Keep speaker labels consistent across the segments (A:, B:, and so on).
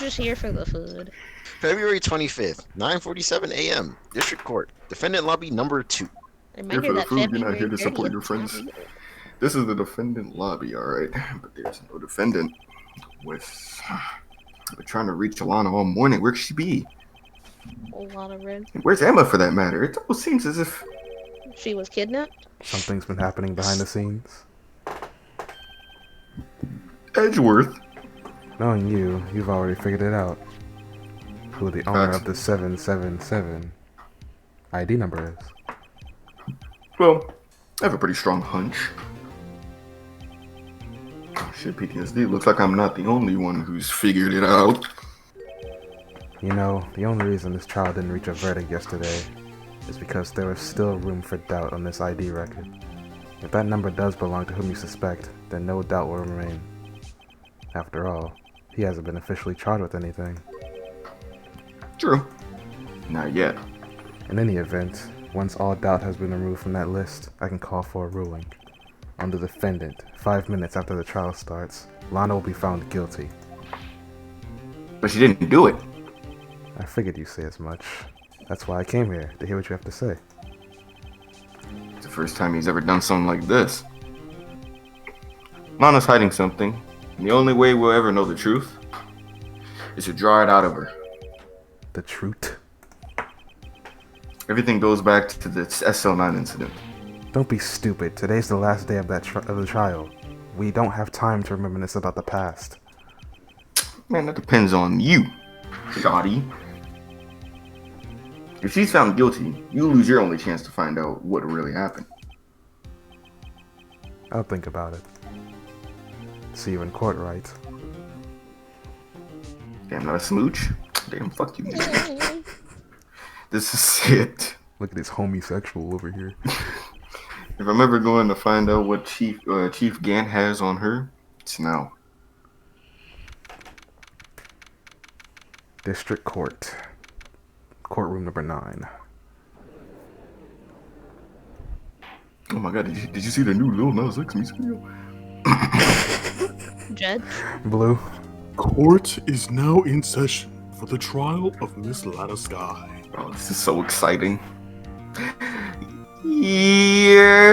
A: just here for the food.
B: February 25th, 9:47 a.m. District Court. Defendant lobby number 2.
C: Here
A: Reminder
C: for the
A: that
C: food, you're not here
A: February
C: to support
A: 30th
C: your
A: is not
C: friends.
A: real.
C: This is the defendant lobby, alright? But there's no defendant with... I've been trying to reach Alana all morning. Where could she be?
A: Whole lot of red.
C: And where's Emma, for that matter? It almost seems as if...
A: She was kidnapped?
D: Something's been happening behind the scenes.
C: Edgeworth?
D: Knowing you, you've already figured it out. Who the owner of the 777 ID number is.
C: Well, I have a pretty strong hunch. Oh shit, PTSD. Looks like I'm not the only one who's figured it out.
D: You know, the only reason this trial didn't reach a verdict yesterday is because there was still room for doubt on this ID record. If that number does belong to whom you suspect, then no doubt will remain. After all, he hasn't been officially charged with anything.
C: True. Not yet.
D: In any event, once all doubt has been removed from that list, I can call for a ruling. On the defendant, 5 minutes after the trial starts, Lana will be found guilty.
C: But she didn't do it.
D: I figured you'd say as much. That's why I came here, to hear what you have to say.
C: It's the first time he's ever done something like this. Lana's hiding something, and the only way we'll ever know the truth is to draw it out of her.
D: The truth?
C: Everything goes back to the SL9 incident.
D: Don't be stupid. Today's the last day of the trial. We don't have time to reminisce about the past.
C: Man, that depends on you, shoddy. If she's found guilty, you lose your only chance to find out what really happened.
D: I'll think about it. See you in court, Wright.
C: Damn, not a smooch? Damn, fuck you, man. This is it.
D: Look at this homosexual over here.
C: If I'm ever going to find out what Chief Gant has on her, it's now.
D: District Court. Courtroom number 9.
C: Oh my god, did you see the new Lil Nas X music video?
A: Jed?
D: Blue.
E: Court is now in session for the trial of Miss Lana Sky.
C: Oh, this is so exciting. Yeah.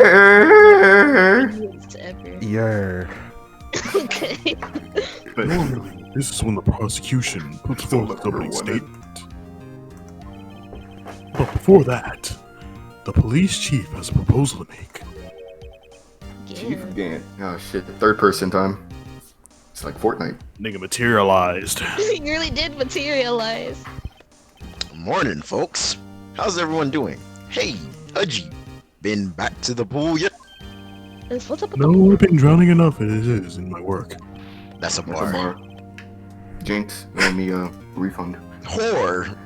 D: Yeah.
A: Okay.
E: Normally, this is when the prosecution puts forth the opening statement. But before that, the police chief has a proposal to make.
C: Chief Gant. Oh shit, the third person time. It's like Fortnite.
E: Nigga materialized.
A: He really did materialize.
B: Morning, folks. How's everyone doing? Hey, Hudgy. Been back to the pool yet?
A: What's up with
E: No, I've been drowning enough as it is in my work.
B: That's a
C: That's a
B: bar.
C: bar. Jinx, owe me a refund.
B: Whore.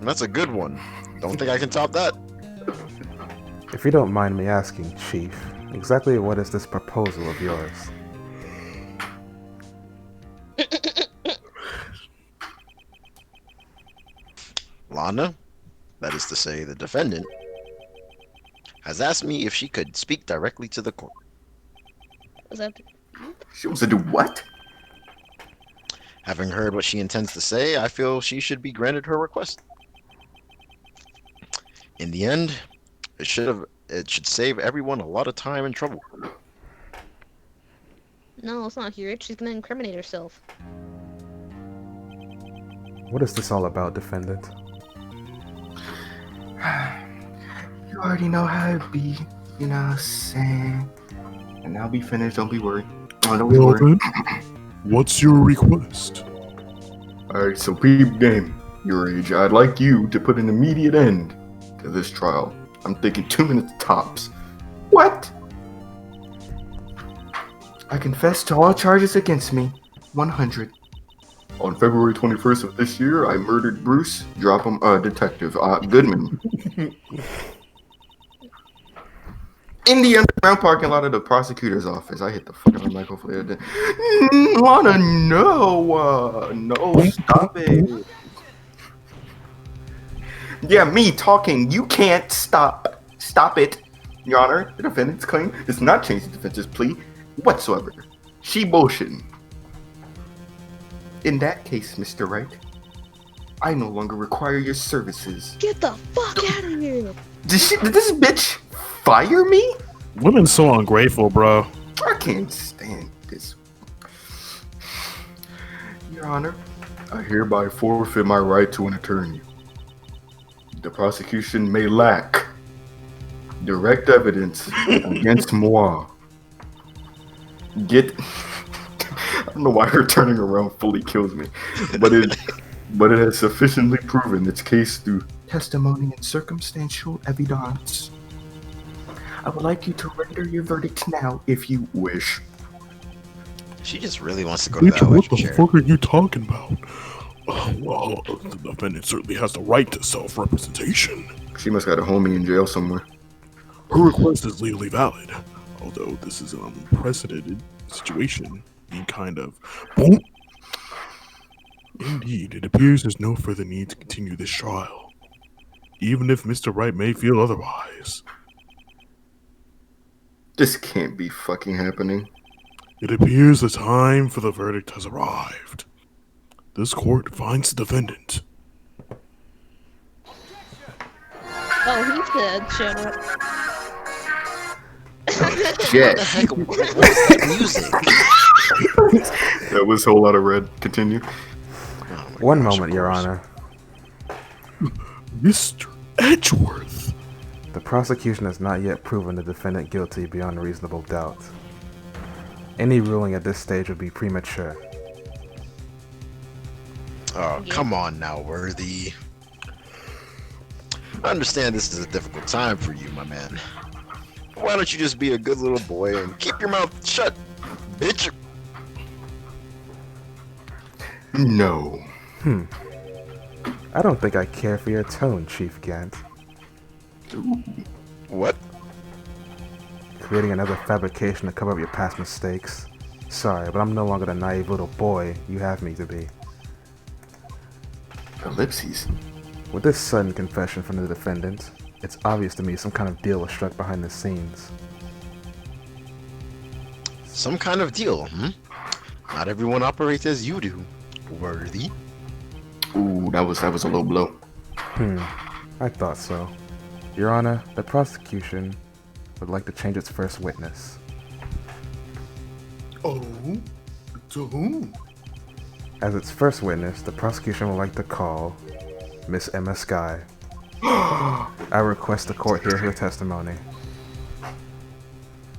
B: That's a good one. Don't think I can top that.
D: If you don't mind me asking, Chief, exactly what is this proposal of yours?
B: Lana, that is to say the defendant, has asked me if she could speak directly to the court.
A: Was that?
C: She wants to do what?
B: Having heard what she intends to say, I feel she should be granted her request. In the end, it should save everyone a lot of time and trouble.
A: No, let's not hear it. She's gonna incriminate herself.
D: What is this all about, defendant?
C: You already know how it be, you know what I'm saying? And I'll be finished, don't be worried. Oh, don't be
E: Well
C: worried.
E: then, what's your request?
C: Alright, so peep game, your age, I'd like you to put an immediate end to this trial. I'm thinking 2 minutes tops. What? I confess to all charges against me. 100. On February 21st of this year, I murdered Bruce, Detective Goodman. In the underground parking lot of the prosecutor's office. I hit the fucking microphone. Lana, no. No, stop it. Yeah, me talking. You can't stop. Stop it. Your Honor, the defendant's claim does not change the defense's plea whatsoever. She bullshitting. In that case, Mr. Wright, I no longer require your services.
A: Get the fuck out of here!
C: Did this bitch fire me?
E: Women's so ungrateful, bro.
C: I can't stand this. Your Honor, I hereby forfeit my right to an attorney. The prosecution may lack direct evidence against moi. I don't know why her turning around fully kills me, but it has sufficiently proven its case through testimony and circumstantial evidence. I would like you to render your verdict now, if you wish.
B: She just really wants to go to
E: Bitch,
B: that
E: what
B: electric
E: the
B: chair.
E: fuck are you talking about? Well, the defendant certainly has the right to self-representation.
C: She must got a homie in jail somewhere.
E: Her request is legally valid, although this is an unprecedented situation, being kind of boom. Indeed, it appears there's no further need to continue this trial, even if Mr. Wright may feel otherwise.
C: This can't be fucking happening.
E: It appears the time for the verdict has arrived. This court finds the defendant.
A: Oh, he said, shut up.
C: Shit.
B: What the heck? What was that music?
C: That was a whole lot of red. Continue.
B: Oh my
D: One
B: gosh,
D: moment,
B: of
D: Your
B: course.
D: Honor.
E: Mr. Edgeworth.
D: The prosecution has not yet proven the defendant guilty beyond reasonable doubt. Any ruling at this stage would be premature.
B: Oh, come on now, Worthy. I understand this is a difficult time for you, my man. Why don't you just be a good little boy and keep your mouth shut, bitch?
C: No.
D: I don't think I care for your tone, Chief Gant.
B: What?
D: Creating another fabrication to cover up your past mistakes. Sorry, but I'm no longer the naive little boy you have me to be.
C: Ellipses.
D: With this sudden confession from the defendant, it's obvious to me some kind of deal was struck behind the scenes.
B: Some kind of deal, Not everyone operates as you do, Worthy.
C: Ooh, that was a low blow.
D: I thought so. Your Honor, the prosecution would like to change its first witness.
E: Oh? To whom?
D: As its first witness, the prosecution would like to call Miss Emma Skye. I request the court hear her testimony.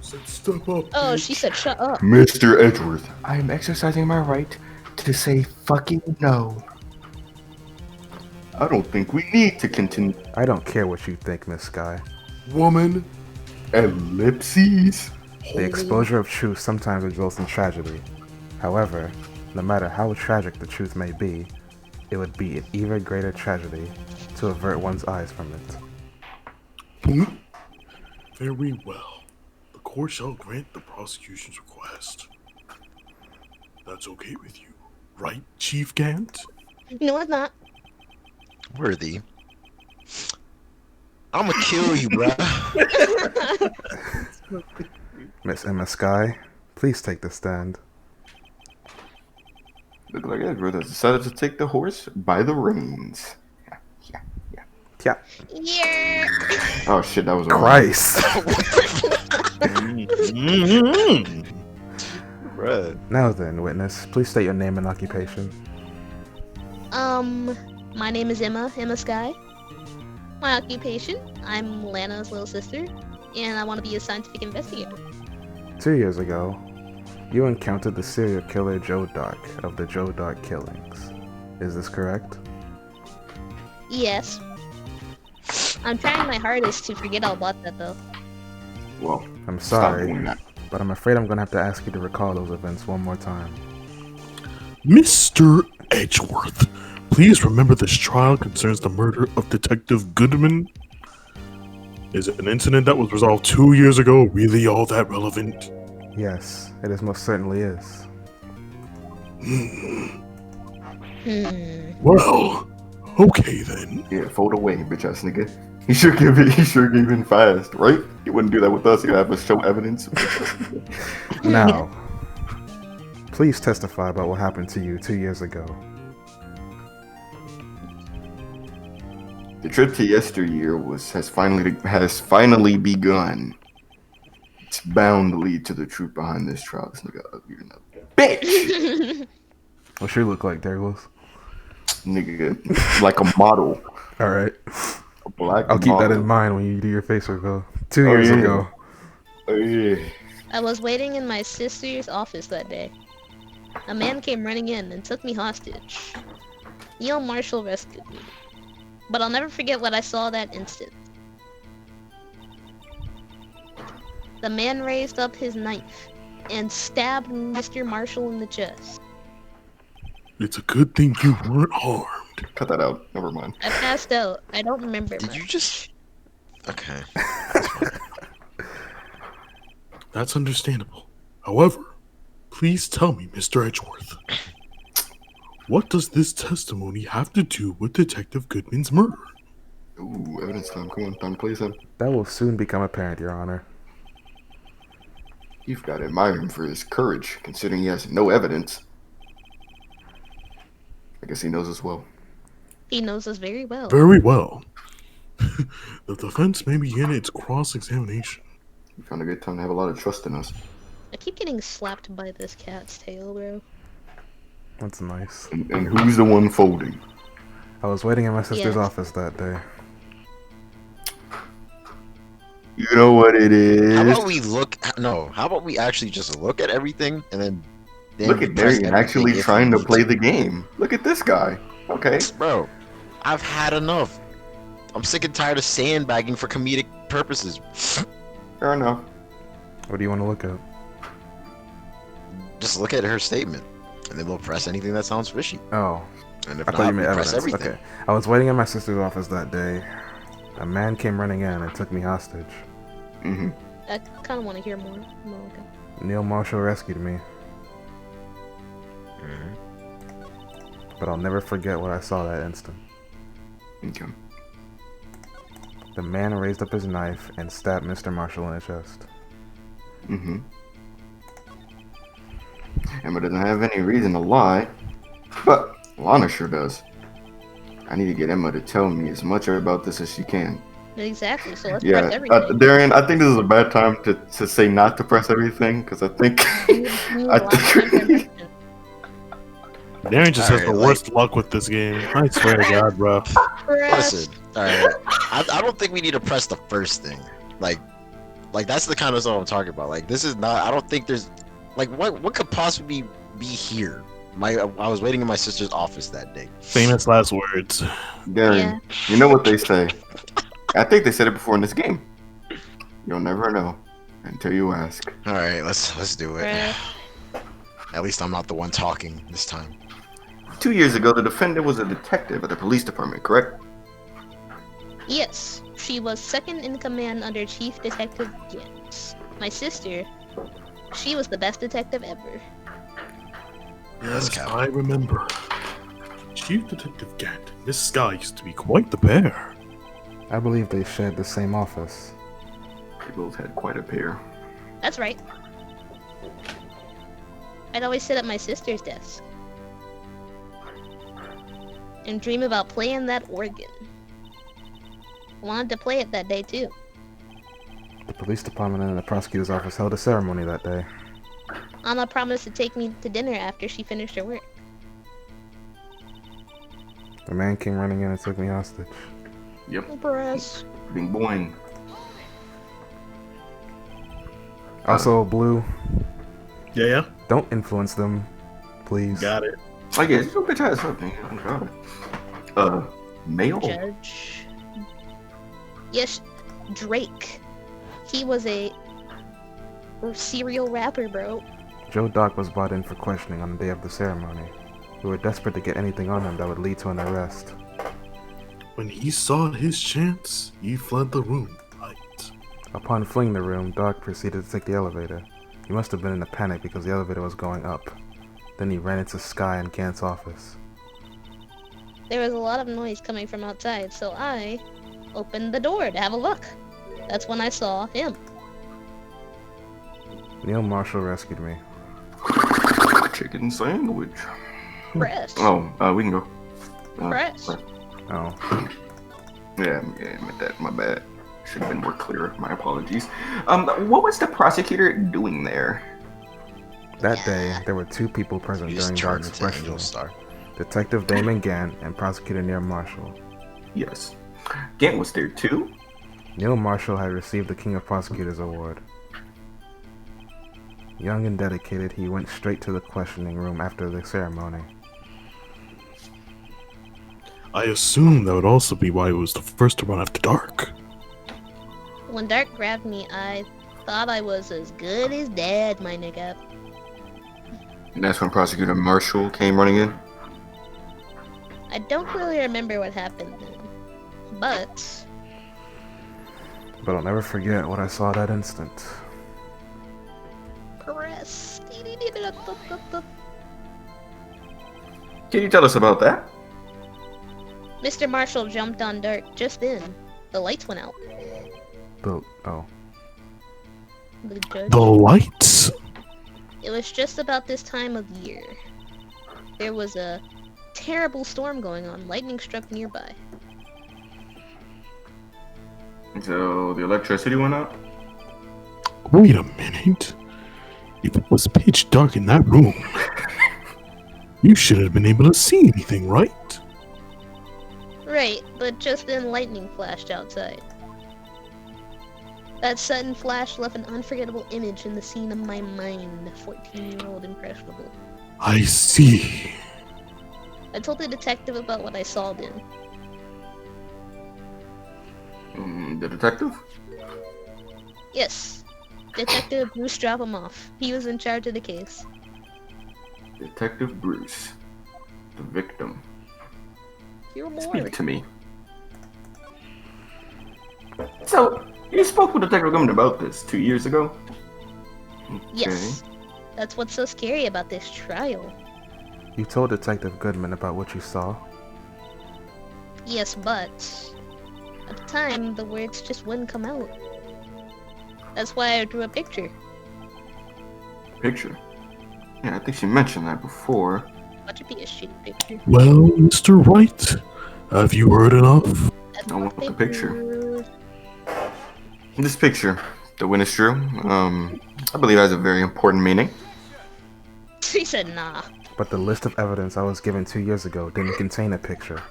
E: Step up.
A: Oh, she said, shut up.
C: Mr. Edgeworth, I am exercising my right to say fucking no. I don't think we need to continue.
D: I don't care what you think, Miss Skye.
E: Woman.
C: Ellipses.
D: The exposure of truth sometimes results in tragedy. However, no matter how tragic the truth may be, it would be an even greater tragedy to avert one's eyes from it.
E: Very well. The court shall grant the prosecution's request. That's okay with you, right, Chief Gant?
A: No, it's not.
B: Worthy. I'ma kill you, bruh.
D: Miss Emma Skye, please take the stand.
C: Look like Edgeworth has decided to take the horse by the reins.
D: Yeah.
A: Yeah.
C: Oh shit, that was a
D: Christ!
B: Bruh.
D: Now then, witness, please state your name and occupation.
A: My name is Emma Skye. My occupation, I'm Lana's little sister, and I want to be a scientific investigator.
D: 2 years ago, you encountered the serial killer Joe Dark of the Joe Dark killings. Is this correct?
A: Yes. I'm trying my hardest to forget all about that, though.
C: Well,
D: I'm
C: stop doing
D: sorry,
C: that.
D: but I'm afraid I'm gonna have to ask you to recall those events one more time.
E: Mr. Edgeworth, please remember this trial concerns the murder of Detective Goodman. Is an incident that was resolved 2 years ago really all that relevant?
D: Yes, it is most certainly is.
E: Well, okay then.
C: Yeah, fold away, bitch ass nigga. He sure gave in fast, right? He wouldn't do that with us. He'd have us show evidence.
D: Now, Please testify about what happened to you 2 years ago.
C: The trip to yesteryear has finally begun. It's bound to lead to the truth behind this trial. This nigga ugly than a bitch.
D: What she look like, Tablez?
C: Nigga, like a model.
D: Alright.
C: A black
D: I'll keep that
C: model.
D: in mind when you do your face reveal. 2 years ago.
C: Oh yeah.
A: I was waiting in my sister's office that day. A man came running in and took me hostage. Neil Marshall rescued me. But I'll never forget what I saw that instant. The man raised up his knife and stabbed Mr. Marshall in the chest.
E: It's a good thing you weren't harmed.
C: Cut that out. Never mind.
A: I passed out. I don't remember
B: Did
A: much.
B: you just? Okay.
E: That's understandable. However, please tell me, Mr. Edgeworth, what does this testimony have to do with Detective Goodman's murder?
C: Ooh, evidence time. Come on, time to play some.
D: That will soon become apparent, Your Honor.
C: You've got to admire him for his courage, considering he has no evidence. I guess he knows us well.
A: He knows us very well.
E: Very well. The defense may begin its cross-examination.
C: We found a good time to have a lot of trust in us.
A: I keep getting slapped by this cat's tail, bro.
D: That's nice.
C: And who's the one folding?
D: I was waiting in my sister's
A: Yes.
D: office that day.
C: You know what it is.
B: How about we look? No. How about we actually just look at everything and then
C: Look at
B: press
C: Darian
B: everything
C: actually
B: if
C: trying
B: we
C: to
B: need
C: play the game. Look at this guy. Okay.
B: Bro, I've had enough. I'm sick and tired of sandbagging for comedic purposes.
C: Fair enough.
D: What do you want to look at?
B: Just look at her statement, and then we'll press anything that sounds fishy.
D: Oh,
B: And if
D: I thought
B: not,
D: you meant
B: we'll press
D: evidence.
B: everything.
D: Okay. I was waiting in my sister's office that day. A man came running in and took me hostage.
C: Mm-hmm.
A: I kind of want to hear more. No, okay.
D: Neil Marshall rescued me,
B: Mhm.
D: but I'll never forget what I saw that instant.
C: Okay.
D: The man raised up his knife and stabbed Mr. Marshall in the chest.
C: Mm-hmm. Emma doesn't have any reason to lie, but Lana sure does. I need to get Emma to tell me as much about this as she can.
A: Exactly, so let's press
C: Yeah,
A: everything.
C: Darian, I think this is a bad time to say not to press everything, because I think...
A: You need a
C: I
A: lot of time for
C: think...
A: impression.
E: Darren just has the
B: Alright,
E: worst luck with this game. I swear to God, bro.
A: Press.
B: Listen, alright. I don't think we need to press the first thing. Like that's the kind of stuff I'm talking about. Like, this is not. I don't think there's. Like, what could possibly be here? I was waiting in my sister's office that day.
E: Famous last words.
C: Darian, you know what they say. I think they said it before in this game. You'll never know until you ask.
B: All right, let's do it.
A: Press.
B: At least I'm not the one talking this time.
C: 2 years ago, the defendant was a detective at the police department, correct?
A: Yes, she was second in command under Chief Detective James. My sister, she was the best detective ever.
E: Yes,
B: Cap.
E: I remember. Chief Detective Gant and this guy used to be quite the pair.
D: I believe they shared the same office.
C: They both had quite a pair.
A: That's right. I'd always sit at my sister's desk and dream about playing that organ. I wanted to play it that day too.
D: The police department and the prosecutor's office held a ceremony that day.
A: Anna promised to take me to dinner after she finished her work.
D: The man came running in and took me hostage.
C: Yep.
A: Press.
C: Bing boing.
D: Also, Blue,
E: Yeah?
D: don't influence them, please.
E: Got it.
C: I guess you bitch ass up, nigga. Male?
A: Judge. Yes, Drake. He was a serial rapper, bro.
D: Joe Doc was brought in for questioning on the day of the ceremony. We were desperate to get anything on him that would lead to an arrest.
E: When he saw his chance, he fled the room. Right.
D: Upon fleeing the room, Doc proceeded to take the elevator. He must have been in a panic because the elevator was going up. Then he ran into Sky and Gant's office.
A: There was a lot of noise coming from outside, so I opened the door to have a look. That's when I saw him.
D: Neil Marshall rescued me.
C: chicken sandwich.
A: Press.
C: Oh, we can go.
A: Press.
D: Oh,
C: Yeah, I meant that. My bad. Should have been more clear. My apologies. What was the prosecutor doing there?
D: that day, there were two people present
B: You
D: during
B: just turned
D: Dark's
B: into Angel
D: questioning.
B: Star.
D: Detective Damon Gant and Prosecutor Neil Marshall.
C: Yes. Gant was there too?
D: Neil Marshall had received the King of Prosecutors Award. Young and dedicated, he went straight to the questioning room after the ceremony.
E: I assume that would also be why it was the first to run after dark.
A: When Dark grabbed me, I thought I was as good as dead, my nigga.
C: And that's when Prosecutor Marshall came running in?
A: I don't really remember what happened then. But
D: I'll never forget what I saw that instant.
A: press.
C: Can you tell us about that?
A: Mr. Marshall jumped on Dark just then. The lights went out.
D: Oh,
A: The judge.
E: The lights?
A: It was just about this time of year. There was a terrible storm going on. Lightning struck nearby.
C: So the electricity went out?
E: Wait a minute. If it was pitch dark in that room, you shouldn't have been able to see anything, right?
A: Right, but just then lightning flashed outside. That sudden flash left an unforgettable image in the scene of my mind, 14-year-old impressionable.
E: I see.
A: I told the detective about what I saw then.
C: The detective?
A: Yes, Detective Bruce dropped him off. He was in charge of the case.
C: Detective Bruce. The victim.
A: You're more.
C: Speak to me. So, you spoke with Detective Goodman about this 2 years ago?
A: Yes, that's what's so scary about this trial.
D: you told Detective Goodman about what you saw?
A: Yes, but at the time, the words just wouldn't come out. That's why I drew a picture.
C: Picture? Yeah, I think she mentioned that before.
A: Watch it be a shitty picture.
E: Well, Mr. Wright, have you heard enough?
A: That's
C: I
A: my
C: want the picture. This picture, the witness drew, I believe has a very important meaning.
A: He said nah.
D: But the list of evidence I was given 2 years ago didn't contain a picture.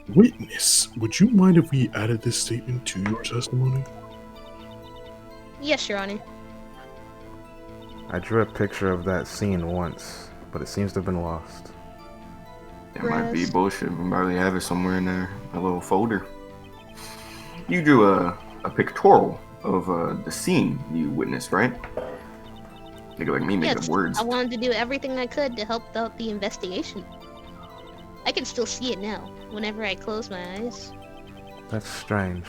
E: Witness, would you mind if we added this statement to your testimony?
A: Yes, Your Honor.
D: I drew a picture of that scene once, but it seems to have been lost.
C: That might be
A: Rest.
C: bullshit. We probably have it somewhere in there, a little folder. You drew a pictorial of the scene you witnessed, right? Nigga like me making
A: Yes,
C: words.
A: I wanted to do everything I could to help out the investigation. I can still see it now, whenever I close my eyes.
D: That's strange.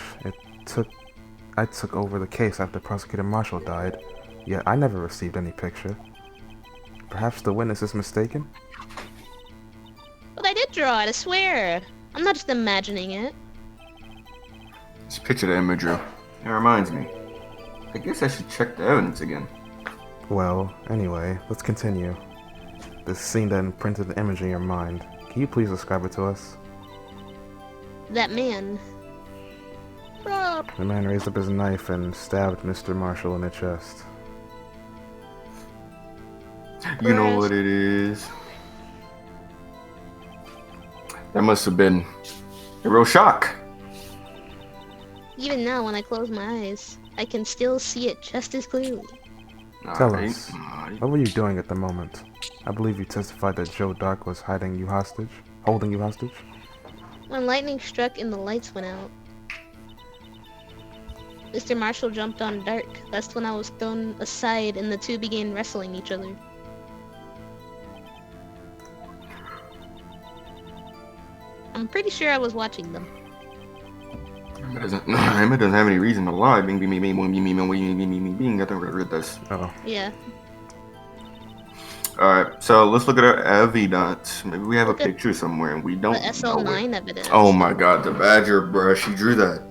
D: I took over the case after Prosecutor Marshall died, yet I never received any picture. Perhaps the witness is mistaken?
A: But I did draw it, I swear. I'm not just imagining it.
C: This picture that Emma drew. It reminds me. I guess I should check the evidence again.
D: Well, anyway, let's continue. This scene that imprinted the image in your mind. Can you please describe it to us?
A: That man. Rob.
D: The man raised up his knife and stabbed Mr. Marshall in the chest.
C: You know what it is. That must have been a real shock.
A: Even now, when I close my eyes, I can still see it just as clearly.
D: Tell
C: Alright,
D: us.
C: alright.
D: What were you doing at the moment? I believe you testified that Joe Dark was holding you hostage?
A: When lightning struck and the lights went out, Mr. Marshall jumped on Dark. That's when I was thrown aside and the two began wrestling each other. I'm pretty sure I was watching them.
C: Emma doesn't have any reason to lie. Bing, bing, bing, bing, bing, bing, bing, bing, bing, bing, bing. I think I read this.
D: Oh,
A: Yeah.
C: Alright, so let's look at our evidence. Maybe we have a
A: Look at
C: picture somewhere and we don't
A: The
C: know it.
A: SL9 evidence.
C: Oh my god, the badger, bruh. She drew that.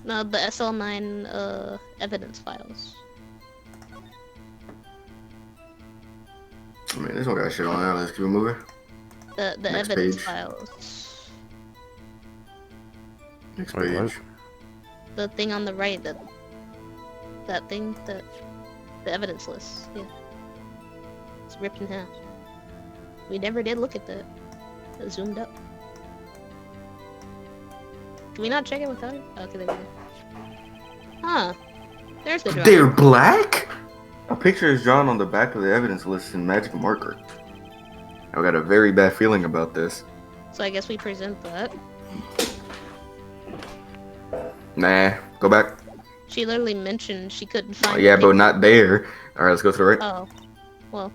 A: No, the SL9 evidence files.
C: I mean, this one got shit on there. Let's keep it moving.
A: The
C: Next
A: evidence
C: page.
A: files.
C: Next
D: Wait, what?
C: page.
A: The thing on the right, that thing, the evidence list. Yeah. It's ripped in half. We never did look at that. It zoomed up. Can we not check it without it? Okay, there we go. Huh. There's the drawing.
C: They're black? A picture is drawn on the back of the evidence list in magic marker. I got a very bad feeling about this.
A: So I guess we present that.
C: Nah, go back.
A: She literally mentioned she couldn't
C: Oh,
A: find
C: yeah,
A: the
C: but
A: picture.
C: not there. Alright, let's go to the right.
A: Oh. Well,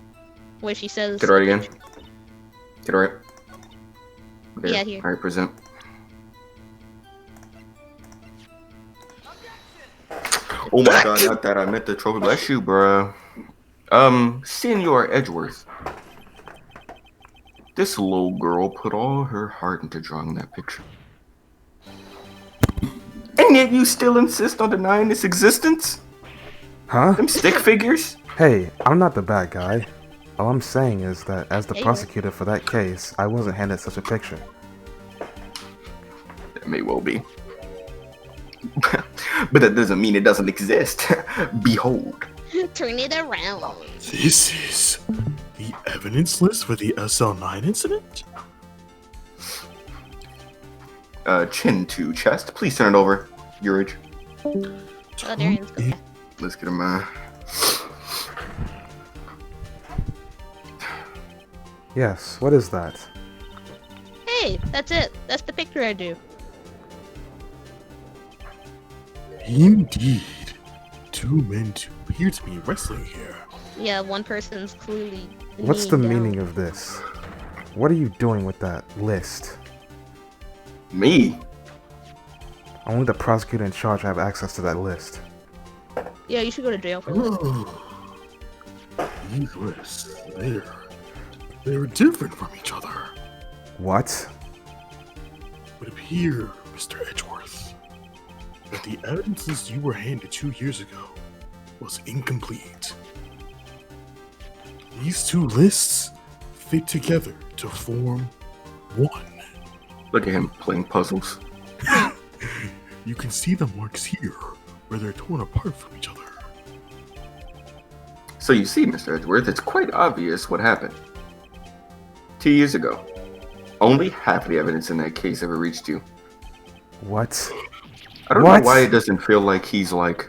A: where she says...
C: To the right again. To the right. There.
A: Yeah, here.
C: Alright, present. Oh my god, not that. I meant the trophy. Bless you, bruh. Senor Edgeworth. This little girl put all her heart into drawing that picture. And yet you still insist on denying its existence?
D: Huh?
C: Them stick figures?
D: Hey, I'm not the bad guy. All I'm saying is that as the
A: Hey,
D: prosecutor for that case, I wasn't handed such a picture.
C: That may well be. But that doesn't mean it doesn't exist. Behold.
A: Turn it around.
E: This is the evidence list for the SL9 incident?
C: Chin to chest. Please turn it over. Urage.
A: Oh, Darian's going back.
C: Let's get him,
D: Yes, what is that?
A: Hey, that's it. That's the picture I do.
E: Indeed. Two men appear to be wrestling here.
A: Yeah, one person's clearly.
D: What's the
A: kneeing down.
D: meaning of this? What are you doing with that list?
C: Me?
D: Only the prosecutor in charge have access to that list.
A: Yeah, you should go to jail for that.
E: Oh, these lists, they're different from each other.
D: What?
E: It would appear, Mr. Edgeworth, that the evidence list you were handed 2 years ago was incomplete. These two lists fit together to form one.
C: Look at him playing puzzles.
E: You can see the marks here, where they're torn apart from each other.
C: So you see, Mr. Edgeworth, it's quite obvious what happened. 2 years ago. Only half the evidence in that case ever reached you.
D: What?
C: I don't
D: What?
C: know why it doesn't feel like he's like...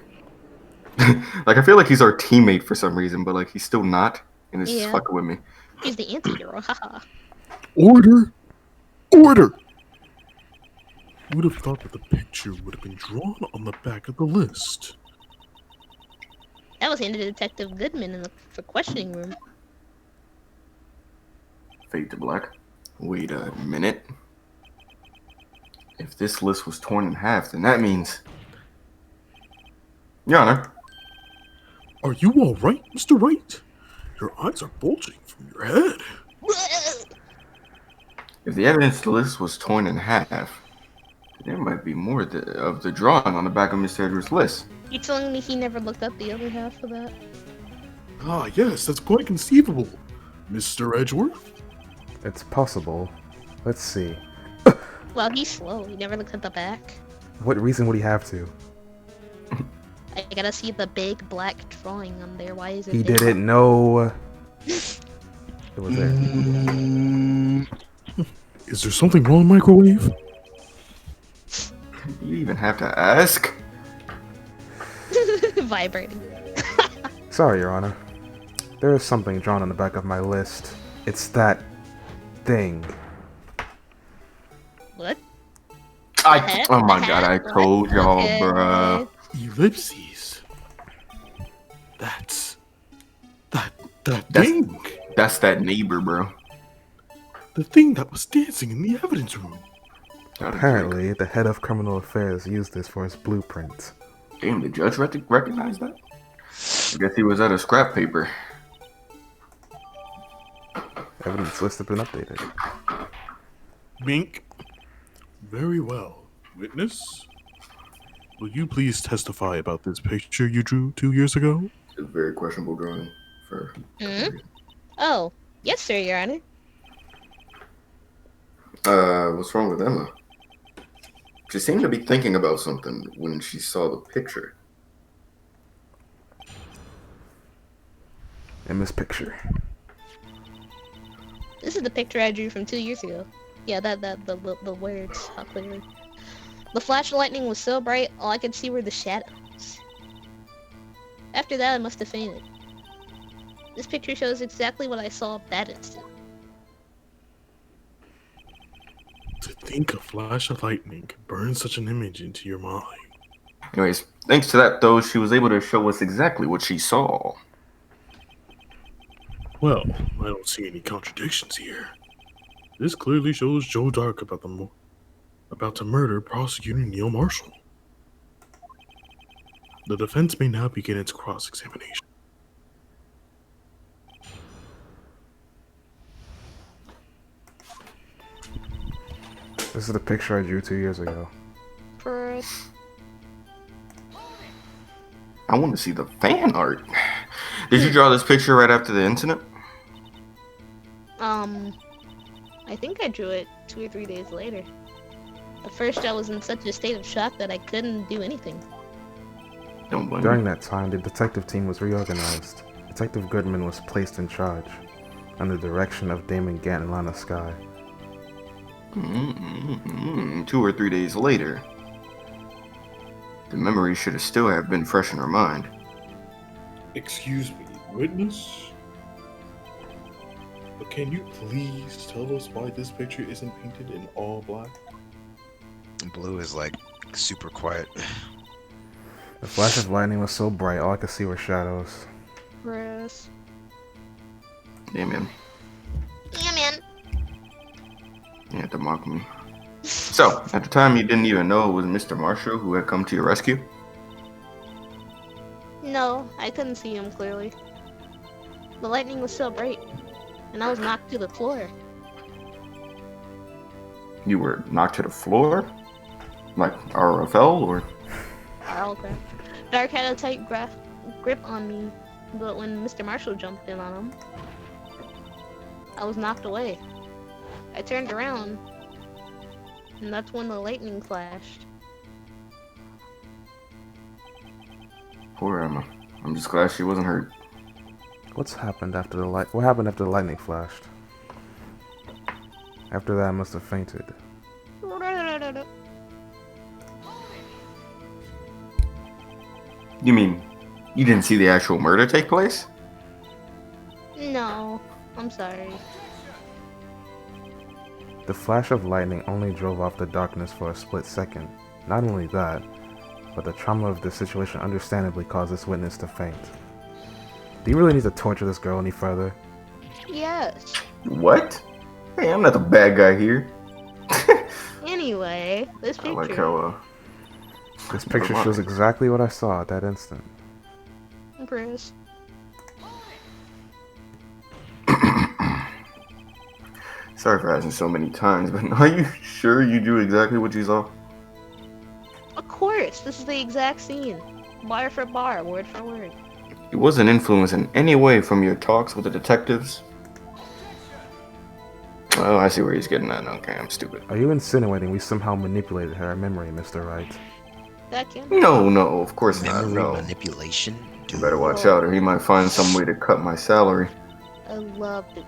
C: like, I feel like he's our teammate for some reason, but like, he's still not. And it's just
A: Yeah.
C: fucking with me.
A: He's the anti-hero, haha.
E: Order! Order! You would have thought that the picture would have been drawn on the back of the list.
A: That was handed to Detective Goodman in the questioning room.
C: Fade to black. Wait a minute. If this list was torn in half, then that means... Your Honor.
E: Are you alright, Mr. Wright? Your eyes are bulging from your head.
C: If the evidence list was torn in half, there might be more of the drawing on the back of Mr. Edwards' list.
A: You telling me he never looked up the other half of that?
E: Ah, yes, that's quite conceivable, Mr. Edgeworth.
D: It's possible. Let's see.
A: Well, he's slow. He never looked at the back.
D: What reason would he have to?
A: I gotta see the big black drawing on there. Why is it
D: He
A: big?
D: didn't know it was there.
E: Is there something wrong, microwave?
C: You even have to ask?
A: Vibrating.
D: Sorry, Your Honor. There is something drawn on the back of my list. It's that thing.
A: What?
C: Oh my god, I told y'all,
A: Okay.
C: bruh.
E: Ellipses. That's that
C: That's-
E: thing.
C: That's that neighbor, bro.
E: The thing that was dancing in the evidence room.
D: Apparently, the head of criminal affairs used this for his blueprint.
C: Damn, the judge recognized that? I guess he was at a scrap paper.
D: Evidence list has been updated.
E: Mink. Very well. Witness? Will you please testify about this picture you drew 2 years ago?
C: It's a very questionable drawing for...
A: Hmm? Oh, yes, sir, Your Honor.
C: What's wrong with Emma? She seemed to be thinking about something when she saw the picture.
D: In this picture.
A: This is the picture I drew from 2 years ago. Yeah, the words, how clearly. The flash of lightning was so bright, all I could see were the shadows. After that, I must have fainted. This picture shows exactly what I saw that instant.
E: To think a flash of lightning could burn such an image into your mind.
C: Anyways, thanks to that, though, she was able to show us exactly what she saw.
E: Well, I don't see any contradictions here. This clearly shows Joe Dark about to murder prosecutor Neil Marshall. The defense may now begin its cross-examination.
D: This is the picture I drew 2 years ago.
A: First,
C: I want to see the fan art. Did you draw this picture right after the incident?
A: I think I drew it 2 or 3 days later. At first, I was in such a state of shock that I couldn't do anything.
C: Don't blame
D: During
C: me.
D: that time, the detective team was reorganized. Detective Goodman was placed in charge, under the direction of Damon Gant and Lana Sky.
C: 2 or 3 days later. The memory should have still have been fresh in her mind.
E: Excuse me, witness? But can you please tell us why this picture isn't painted in all black?
B: Blue is like super quiet.
D: The flash of lightning was so bright, all I could see were shadows.
A: First.
C: Yeah, man.
A: Yeah, man.
C: You had to mock me. So, at the time, you didn't even know it was Mr. Marshall who had come to your rescue?
A: No, I couldn't see him clearly. The lightning was so bright, and I was knocked to the floor.
C: You were knocked to the floor? Like RFL, or?
A: Okay. Dark had a tight grip on me, but when Mr. Marshall jumped in on him, I was knocked away. I turned around, and that's when the lightning flashed.
C: Poor Emma. I'm just glad she wasn't hurt.
D: What happened after the lightning flashed? After that, I must have fainted.
C: You mean, you didn't see the actual murder take place?
A: No, I'm sorry.
D: The flash of lightning only drove off the darkness for a split second. Not only that, but the trauma of the situation understandably caused this witness to faint. Do you really need to torture this girl any further?
A: Yes.
C: What? Hey, I'm not the bad guy here.
A: Anyway, this
C: I
A: picture.
C: like how,
D: This picture shows exactly what I saw at that instant.
A: Chris.
C: Sorry for asking so many times, but are you sure you do exactly what you saw?
A: Of course, this is the exact scene. Bar for bar, word for word.
C: It wasn't influenced in any way from your talks with the detectives? Oh, I see where he's getting at. Okay, I'm stupid.
D: Are you insinuating we somehow manipulated her memory, Mr. Wright?
A: That can.
C: No, of course not.
B: Memory
C: No.
B: manipulation?
C: You better watch out, or he might find some way to cut my salary.
A: I loved it.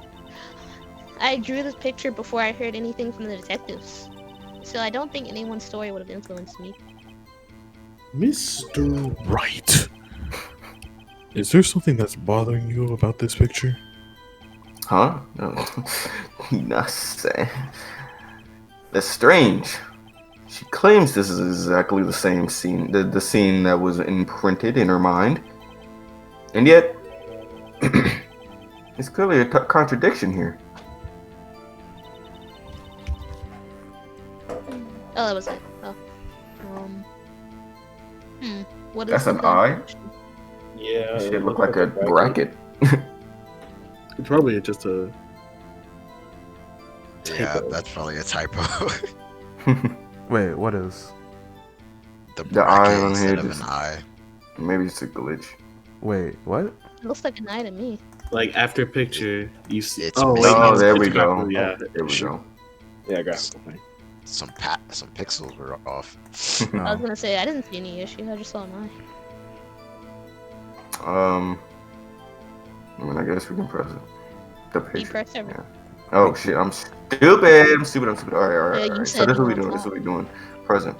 A: I drew this picture before I heard anything from the detectives, so I don't think anyone's story would have influenced me.
E: Mr. Wright, is there something that's bothering you about this picture?
C: Huh? No. Nothing. That's strange. She claims this is exactly the same scene, the scene that was imprinted in her mind. And yet, it's clearly a contradiction here.
A: Oh, that was it. Oh. What is
C: That's
A: the
C: an eye?
A: contradiction?
E: Yeah.
C: It looked like a bracket.
E: It's probably just a
B: Yeah,
E: typo.
B: that's probably a typo.
D: Wait, what is?
C: The eye on
B: instead
C: here
B: of
C: just-
B: an eye.
C: Maybe it's a glitch.
D: Wait, what?
A: It looks like an eye to me.
F: Like after picture, you see.
B: It's
F: Oh,
B: missing.
F: wait,
C: Oh,
F: no,
C: there
F: it's
C: we go.
F: graphical, yeah,
C: There we go.
F: yeah, graphical thing.
B: Some pixels were off.
A: I was gonna say I didn't see any issue. I just saw an eye.
C: I mean, I guess we can press it. The
A: You
C: picture.
A: pressed everything.
C: Oh shit, I'm stupid. I'm stupid. All
A: Yeah, you
C: right. So
A: said
C: this is
A: you
C: what we
A: want
C: doing.
A: to
C: This is what we doing. Present.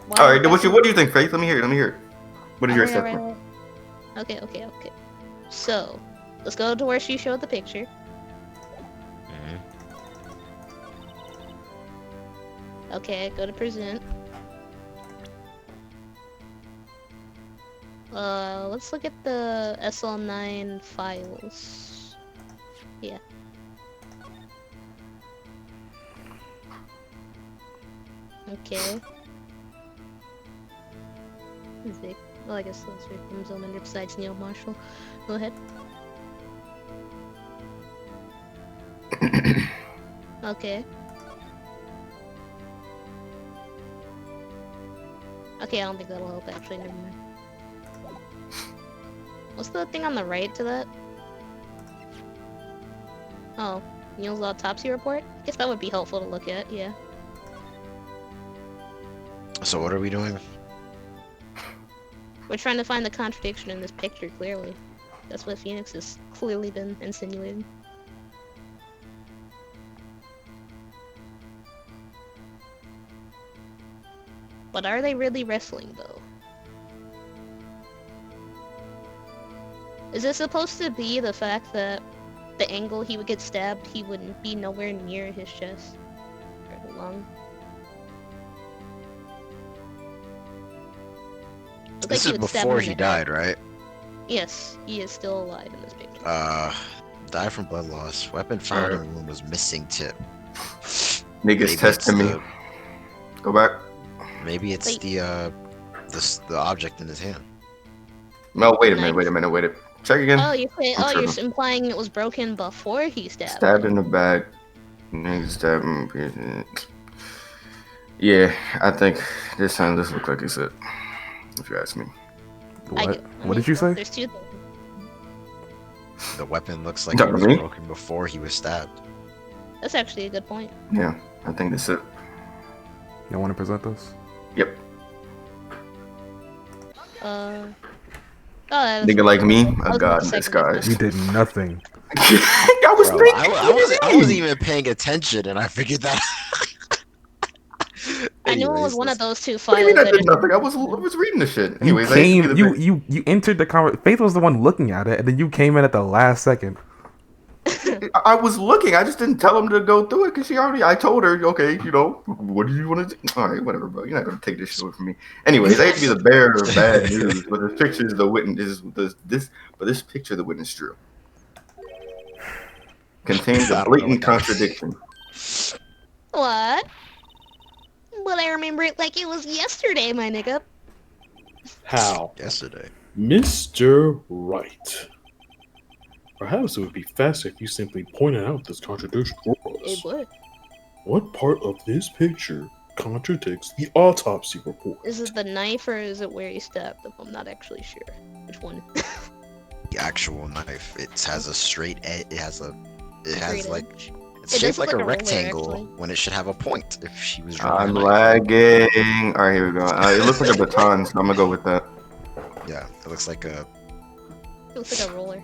A: Why
C: All
A: are
C: right.
A: you
C: What do you think, Faith? Let me hear it. What is your
A: Alright,
C: assessment?
A: alright. Okay. So, let's go to where she showed the picture.
B: Mhm.
A: Okay, go to present. Let's look at the SL9 files. Yeah. Okay. Vic. Well, I guess those victims on under besides Neil Marshall. Go ahead. Okay. Okay, I don't think that'll help actually, never mind. What's the thing on the right to that? Oh, Neil's autopsy report? I guess that would be helpful to look at, yeah.
B: So what are we doing?
A: We're trying to find the contradiction in this picture, clearly. That's what Phoenix has clearly been insinuating. But are they really wrestling, though? Is it supposed to be the fact that the angle he would get stabbed, he wouldn't be nowhere near his chest? Or the lung? Looks
B: This
A: like
B: is
A: would stab him
B: before
A: in
B: he
A: the head.
B: died, right?
A: Yes, he is still alive in this picture.
B: Died from blood loss. Weapon found in the room was missing tip.
C: Niggas testing me. Go back.
B: Maybe it's
A: Wait.
B: the object in his hand.
C: No, wait a minute. Check again.
A: Oh, you're saying,
C: I'm
A: you're
C: tripping.
A: implying it was broken before he stabbed.
C: Stabbed
A: him.
C: in the back. Niggas stabbed him. Yeah, I think this time this looks like it's it. If you ask me.
D: What?
A: I
D: What did you say?
A: There's two things.
B: The weapon looks like
C: That
B: it was
C: me?
B: broken before he was stabbed.
A: That's actually a good point.
C: Yeah, I think that's it.
D: You want to present this?
C: Yep.
A: Oh, that was
C: Nigga like me,
A: I
C: a
A: was
C: god in
A: gonna
C: disguise.
D: You did nothing.
C: I was
B: Bro,
C: thinking.
B: I wasn't even paying attention, and I figured that.
A: I knew it was
B: Anyways,
A: one of
B: let's-
A: those two
C: What do you mean
A: files.
C: I did nothing? I was reading the shit. Anyways,
D: You
C: I used to
D: came.
C: be the
D: You entered the conversation. Faith was the one looking at it, and then you came in at the last second.
C: I was looking. I just didn't tell him to go through it because I told her, okay, what do you want to do? All right, whatever, bro. You're not going to take this shit away from me. Anyways, I hate to be the bearer of bad news, but this picture is the witness. This picture the witness drew contains
B: I
C: a
B: don't know
C: blatant
B: what that
C: contradiction.
A: What? But I remember it like it was yesterday, my nigga.
E: How?
B: yesterday.
E: Mr. Wright. Perhaps it would be faster if you simply pointed out this contradiction for
A: Hey,
E: us.
A: what?
E: What part of this picture contradicts the autopsy report?
A: Is it the knife or is it where he stabbed him? I'm not actually sure. Which one?
B: The actual knife. It has a straight edge. It has
A: Straight
B: like
A: edge.
B: it's
A: It
B: shaped
A: does
B: like
A: look
B: a
A: like a roller,
B: rectangle
A: actually.
B: when it should have a point. If she was drawing
C: I'm
B: a knife.
C: lagging. All right, here we go. It looks like a baton, so I'm gonna go with that.
B: Yeah, it looks like a.
A: It looks like a roller.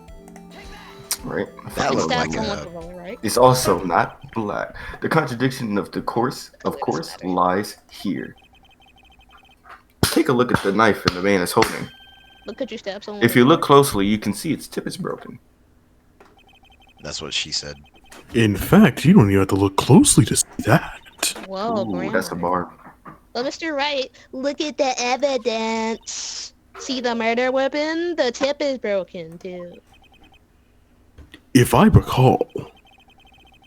C: Right.
B: That
A: You
B: looked
A: stabbed
B: like
A: someone
B: a.
A: with a roller, right?
C: It's also not black. The contradiction of course,
A: matter.
C: lies here. Take a look at the knife the man is holding.
A: But could you stab someone
C: If
A: with
C: you
A: a
C: look
A: roller?
C: closely, you can see its tip is broken.
B: That's what she said.
E: In fact, you don't even have to look closely to see that.
A: Whoa,
C: Ooh, that's a
A: grammar.
C: bar.
A: Well, Mr. Wright, look at the evidence. See the murder weapon? The tip is broken, too.
E: If I recall,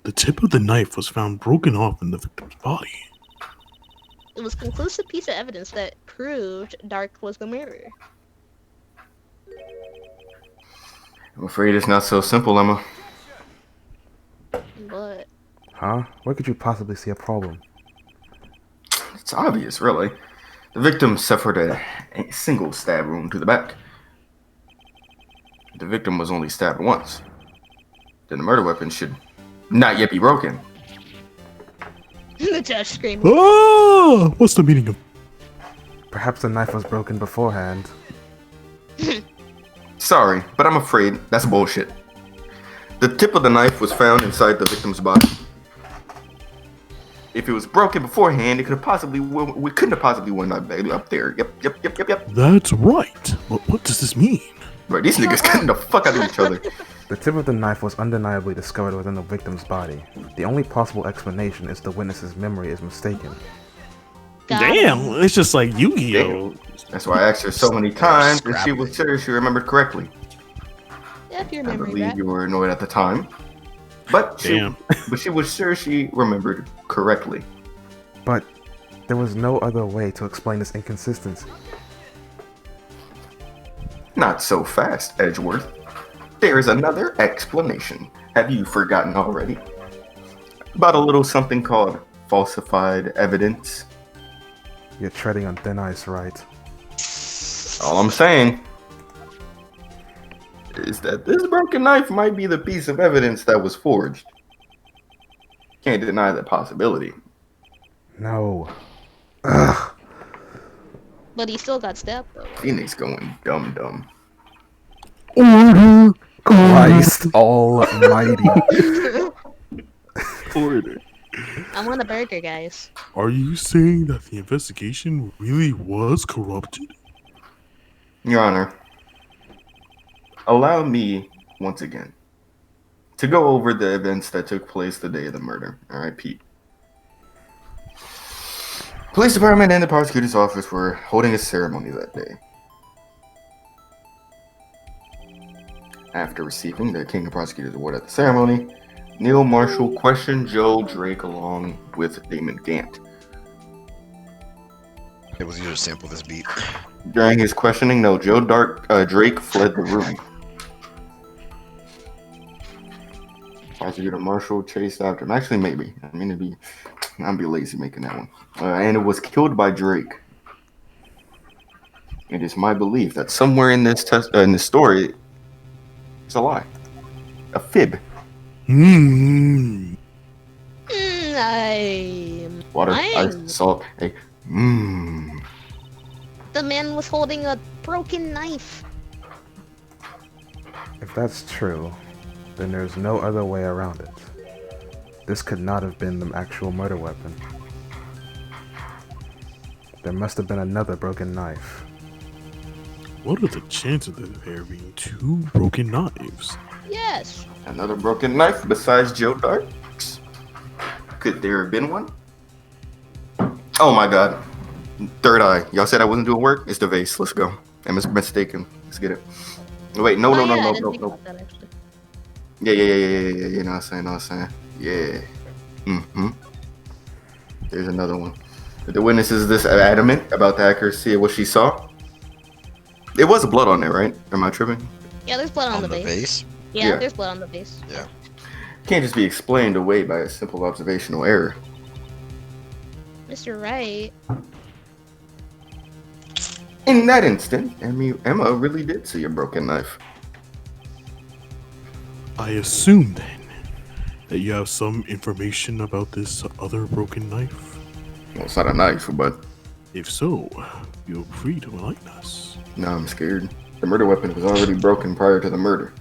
E: the tip of the knife was found broken off in the victim's body.
A: It was a conclusive piece of evidence that proved Dark was the murderer.
C: I'm afraid it's not so simple, Emma.
A: But
D: Huh? Where could you possibly see a problem?
C: It's obvious, really. The victim suffered a single stab wound to the back. the victim was only stabbed once, then the murder weapon should not yet be broken.
A: The judge screamed.
E: Ah! What's the meaning of?
D: Perhaps the knife was broken beforehand.
C: Sorry, but I'm afraid that's bullshit. The tip of the knife was found inside the victim's body. If it was broken beforehand, it we couldn't have possibly went up there. Yep.
E: That's right. But what does this mean?
C: Right, these niggas cutting the fuck out of each other.
D: The tip of the knife was undeniably discovered within the victim's body. The only possible explanation is the witness's memory is mistaken.
E: Damn, it's just like Yu-Gi-Oh.
C: That's why I asked her so many times, and she was sure she remembered correctly.
A: Yeah, if your
C: I
A: memory
C: believe
A: back.
C: you were annoyed at the time, but she was sure she remembered correctly.
D: But there was no other way to explain this inconsistency.
C: Not so fast, Edgeworth. There is another explanation. Have you forgotten already? About a little something called falsified evidence.
D: You're treading on thin ice, Wright.
C: All I'm saying is that this broken knife might be the piece of evidence that was forged. Can't deny that possibility.
D: No. Ugh.
A: But he still got stabbed though.
C: Phoenix going dumb.
E: Order.
D: Christ almighty.
E: Order.
A: I want a burger, guys.
E: Are you saying that the investigation really was corrupted?
C: Your Honor, allow me, once again, to go over the events that took place the day of the murder. Alright, Pete. Police department and the prosecutor's office were holding a ceremony that day. After receiving the King of Prosecutors Award at the ceremony, Neil Marshall questioned Joe Drake along with Damon Gant.
B: It was either sample this beat.
C: During his questioning, Drake fled the room. Prosecutor Marshall chased after him. Actually, maybe. I'll be lazy making that one. And it was killed by Drake. It is my belief that somewhere in this story, it's a lie, a fib. Water, ice, salt. Hey.
A: The man was holding a broken knife.
D: If that's true, then there's no other way around it. This could not have been the actual murder weapon. There must have been another broken knife.
E: What are the chances of there being two broken knives?
A: Yes.
C: Another broken knife besides Joe Dark's? Could there have been one? Oh my god. Third eye. Y'all said I wasn't doing work? It's the vase. Let's go. I'm mistaken. Let's get it. Wait, no.
A: I didn't think about that, actually.
C: Yeah. You know what I'm saying? Yeah. There's another one. The witness is this adamant about the accuracy of what she saw. It was blood on there, right? Am I tripping?
A: Yeah, there's blood on the base.
B: Vase?
A: Yeah, there's blood on the base.
B: Yeah.
C: Can't just be explained away by a simple observational error.
A: Mr. Wright.
C: In that instant, Emma really did see a broken knife.
E: I assume then that you have some information about this other broken knife.
C: Well, it's not a knife, but
E: If so, feel free to enlighten us.
C: no, I'm scared. The murder weapon was already broken prior to the murder.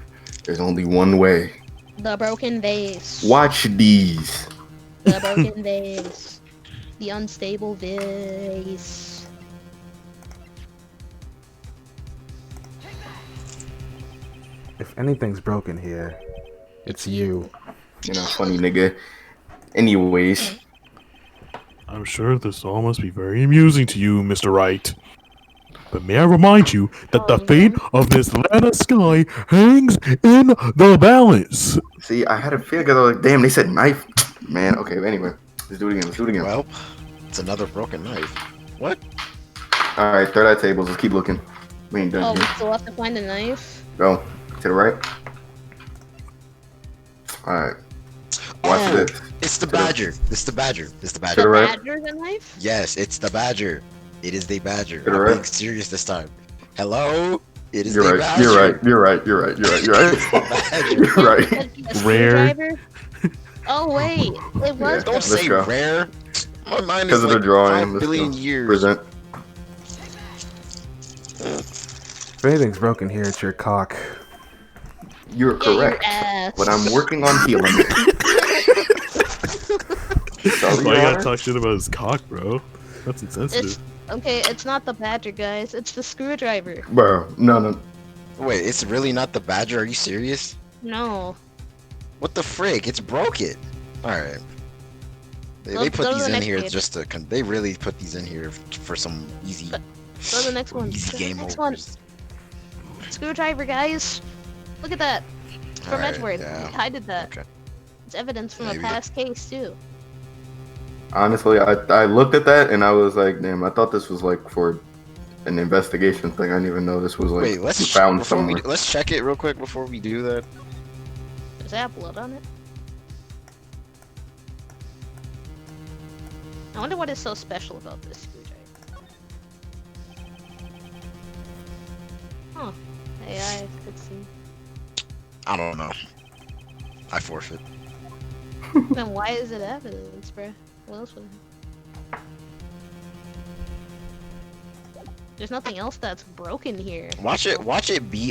C: There's only one way.
A: The broken vase.
C: Watch these.
A: The broken vase. The unstable vase.
D: If anything's broken here, it's you.
C: You're not funny, nigga. Anyways,
E: I'm sure this all must be very amusing to you, Mr. Wright. But may I remind you that the fate of Miss Lana Sky hangs in the balance.
C: see, I had a feeling, I was like, damn, they said knife. Man, okay, anyway. Let's do it again.
B: Well, it's another broken knife. What?
C: Alright, third eye tables. Let's keep looking. We ain't
A: Oh,
C: done
A: we
C: here.
A: still have to find a knife?
C: Go. To the right. Alright. Watch this.
B: It's the badger. It's the badger. It's the
C: To
B: badger.
C: the right.
A: Badger's a knife?
B: Yes, it's the badger. It is the badger.
C: To the
B: I'm
C: right.
B: being serious this time. Hello? It is
C: You're
B: the
C: right.
B: badger.
C: You're right. You're right. You're right. You're right. You're right. You're right.
A: A
E: Rare.
A: screwdriver? Oh wait, it was.
B: Don't
C: Let's
B: say
C: go.
B: rare. My mind
C: Because
B: is
C: of
B: like
C: the drawing.
B: 5
C: Let's
B: billion
C: go.
B: years.
C: Present.
D: If anything's broken here, it's your cock.
C: You're
A: Yeah, your
C: correct.
A: ass.
C: But I'm working on healing it. Sorry,
E: Why you
C: Your
E: gotta
C: Honor.
E: talk shit about his cock, bro? That's insensitive.
A: It's okay. It's not the badger, guys. It's the screwdriver.
C: Bro, no.
B: Wait, it's really not the badger? Are you serious?
A: No.
B: What the frig? It's broken. All right. They
A: Well,
B: put
A: go to
B: these
A: the
B: in
A: next
B: here
A: page.
B: just to. They really put these in here for some easy,
A: Go to the next one.
B: easy
A: Go to
B: game
A: the next
B: overs.
A: one. Screwdriver, guys. Look at that. From
B: Alright,
A: Edward.
B: yeah.
A: I did that.
B: Okay.
A: It's evidence from
B: Maybe
A: a
B: that-
A: past case too.
C: Honestly, I looked at that and I was like, damn, I thought this was like for an investigation thing. I didn't even know this was like
B: Wait, let's
C: found
B: before
C: somewhere.
B: let's check it real quick before we do that.
A: Does it have blood on it? I wonder what is so special about this screwdriver. Huh. AI could see.
B: I don't know. I forfeit.
A: Then why is it evidence, bruh? What else would it... There's nothing else that's broken here.
B: Watch it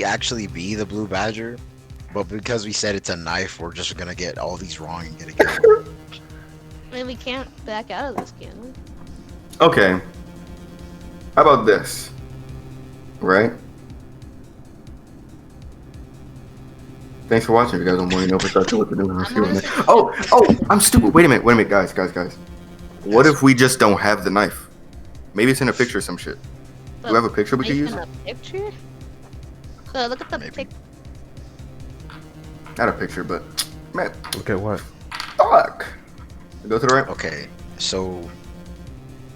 B: actually be the blue badger, but because we said it's a knife, we're just gonna get all these wrong and get it killed.
A: I mean, we can't back out of this, can we?
C: Okay. How about this? Right? Thanks for watching. If you guys don't want to know precisely what to do, I'll see you next. Oh, I'm stupid. Wait a minute, guys. What if we just don't have the knife? Maybe it's in a picture or some shit. Do we have a picture we can use?
A: In a picture? So look at the
B: Maybe.
A: pic.
C: Not a picture, but man,
D: Look at what?
C: fuck. Go to the right.
B: Okay, so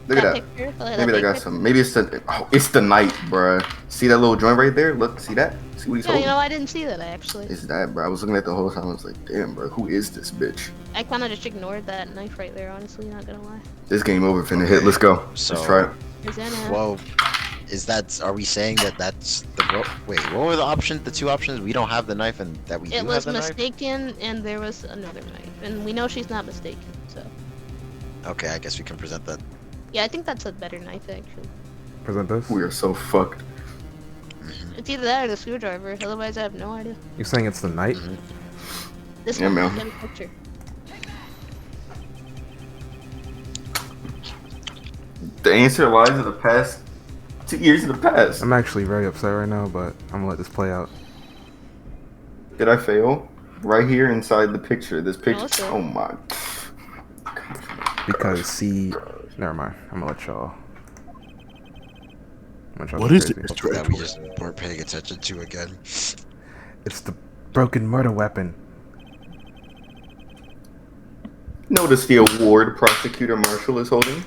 C: Look at that.
A: Picture. Look at
C: Maybe they got
A: picture.
C: some. Maybe it's the. Oh, it's the night, bruh. See that little joint right there? Look, see that? See what he's
A: Yeah,
C: holding?
A: you know, I didn't see that actually.
C: It's that, bro. I was looking at the whole time. I was like, damn, bro, who is this bitch?
A: I kind of just ignored that knife right there, honestly, not gonna lie.
C: This game over. Finna hit. Let's go.
B: So-
C: Let's try it.
A: Present
B: well, are we saying that that's the wait? What were the options? The two options? We don't have the knife, and that we
A: It
B: do
A: was
B: have the knife.
A: mistaken, and there was another knife, and we know she's not mistaken. So
B: Okay, I guess we can present that.
A: yeah, I think that's a better knife actually.
D: Present this?
C: We are so fucked.
A: It's either that or the screwdriver. Otherwise, I have no idea.
D: You saying it's the night?
A: This
C: Yeah,
A: one,
C: man.
A: get a picture.
C: The answer lies in the past 2 years in the past.
D: I'm actually very upset right now, but I'm gonna let this play out.
C: Did I fail? Right here inside the picture. This picture.
A: sir.
C: Oh my.
D: Because see, never mind. I'm gonna let y'all.
E: What is it,
B: Hopefully
E: Mr.
B: that we
E: Edward?
B: just weren't paying attention to again.
D: It's the broken murder weapon.
C: Notice the award Prosecutor Marshall is holding.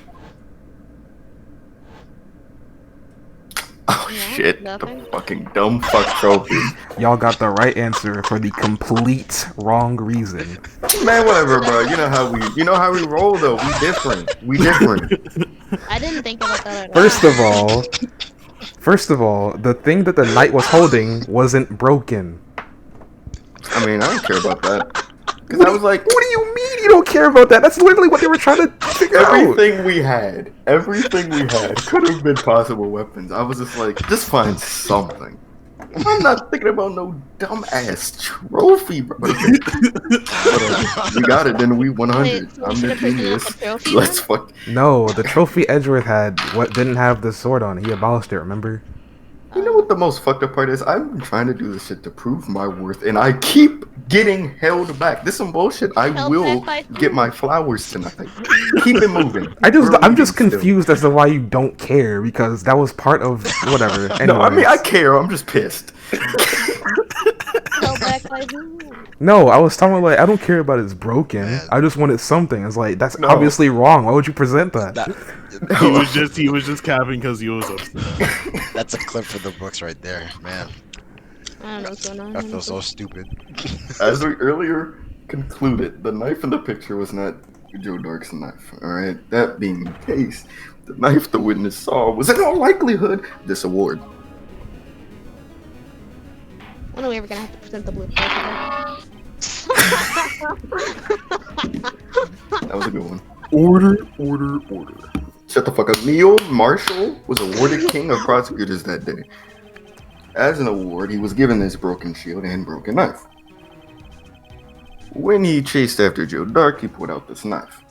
C: Oh
A: Yeah,
C: shit!
A: nothing.
C: The fucking dumb fuck trophy.
D: Y'all got the right answer for the complete wrong reason.
C: Man, whatever, bro. You know how we roll though. We different.
A: I didn't think about that at
D: First of all, the thing that the knight was holding wasn't broken.
C: I mean, I don't care about that. Cause I was like,
D: What do you mean you don't care about that? That's literally what they were trying to figure out.
C: everything we had could have been possible weapons. I was just like, just find something. I'm not thinking about no dumbass trophy, bro. Whatever. We got it, then we 100.
A: Wait, so we
C: I'm the
A: should've presented
C: genius.
A: the trophy
C: Let's
A: then?
C: fuck.
D: No, the trophy Edgeworth had what didn't have the sword on. He abolished it. Remember?
C: You know what the most fucked up part is? I've been trying to do this shit to prove my worth, and I keep getting held back. This is some bullshit. I
A: Held
C: will
A: back by
C: get
A: who?
C: my flowers tonight. Keep it moving.
D: I'm
C: We're
D: just
C: moving still.
D: confused as to why you don't care because that was part of whatever.
C: No, I mean I
D: Anyways.
C: care. I'm just pissed.
A: Held back by who?
D: No, I was talking like I don't care about it's broken.
B: Man.
D: I just wanted something. It's like that's
C: No.
D: obviously wrong. Why would you present that?
E: He was just capping because he was upset.
B: That's a clip for the books right there, man.
A: I don't know what's going on.
B: I feel so stupid.
C: As we earlier concluded, the knife in the picture was not Joe Dark's knife. Alright? That being the case, the knife the witness saw was in all likelihood this award.
A: Oh no, we're gonna have to present the blue.
C: That was a good one.
E: Order.
C: Shut the fuck up. Neil Marshall was awarded King of Prosecutors that day. As an award, he was given this broken shield and broken knife. When he chased after Joe Dark, he pulled out this knife.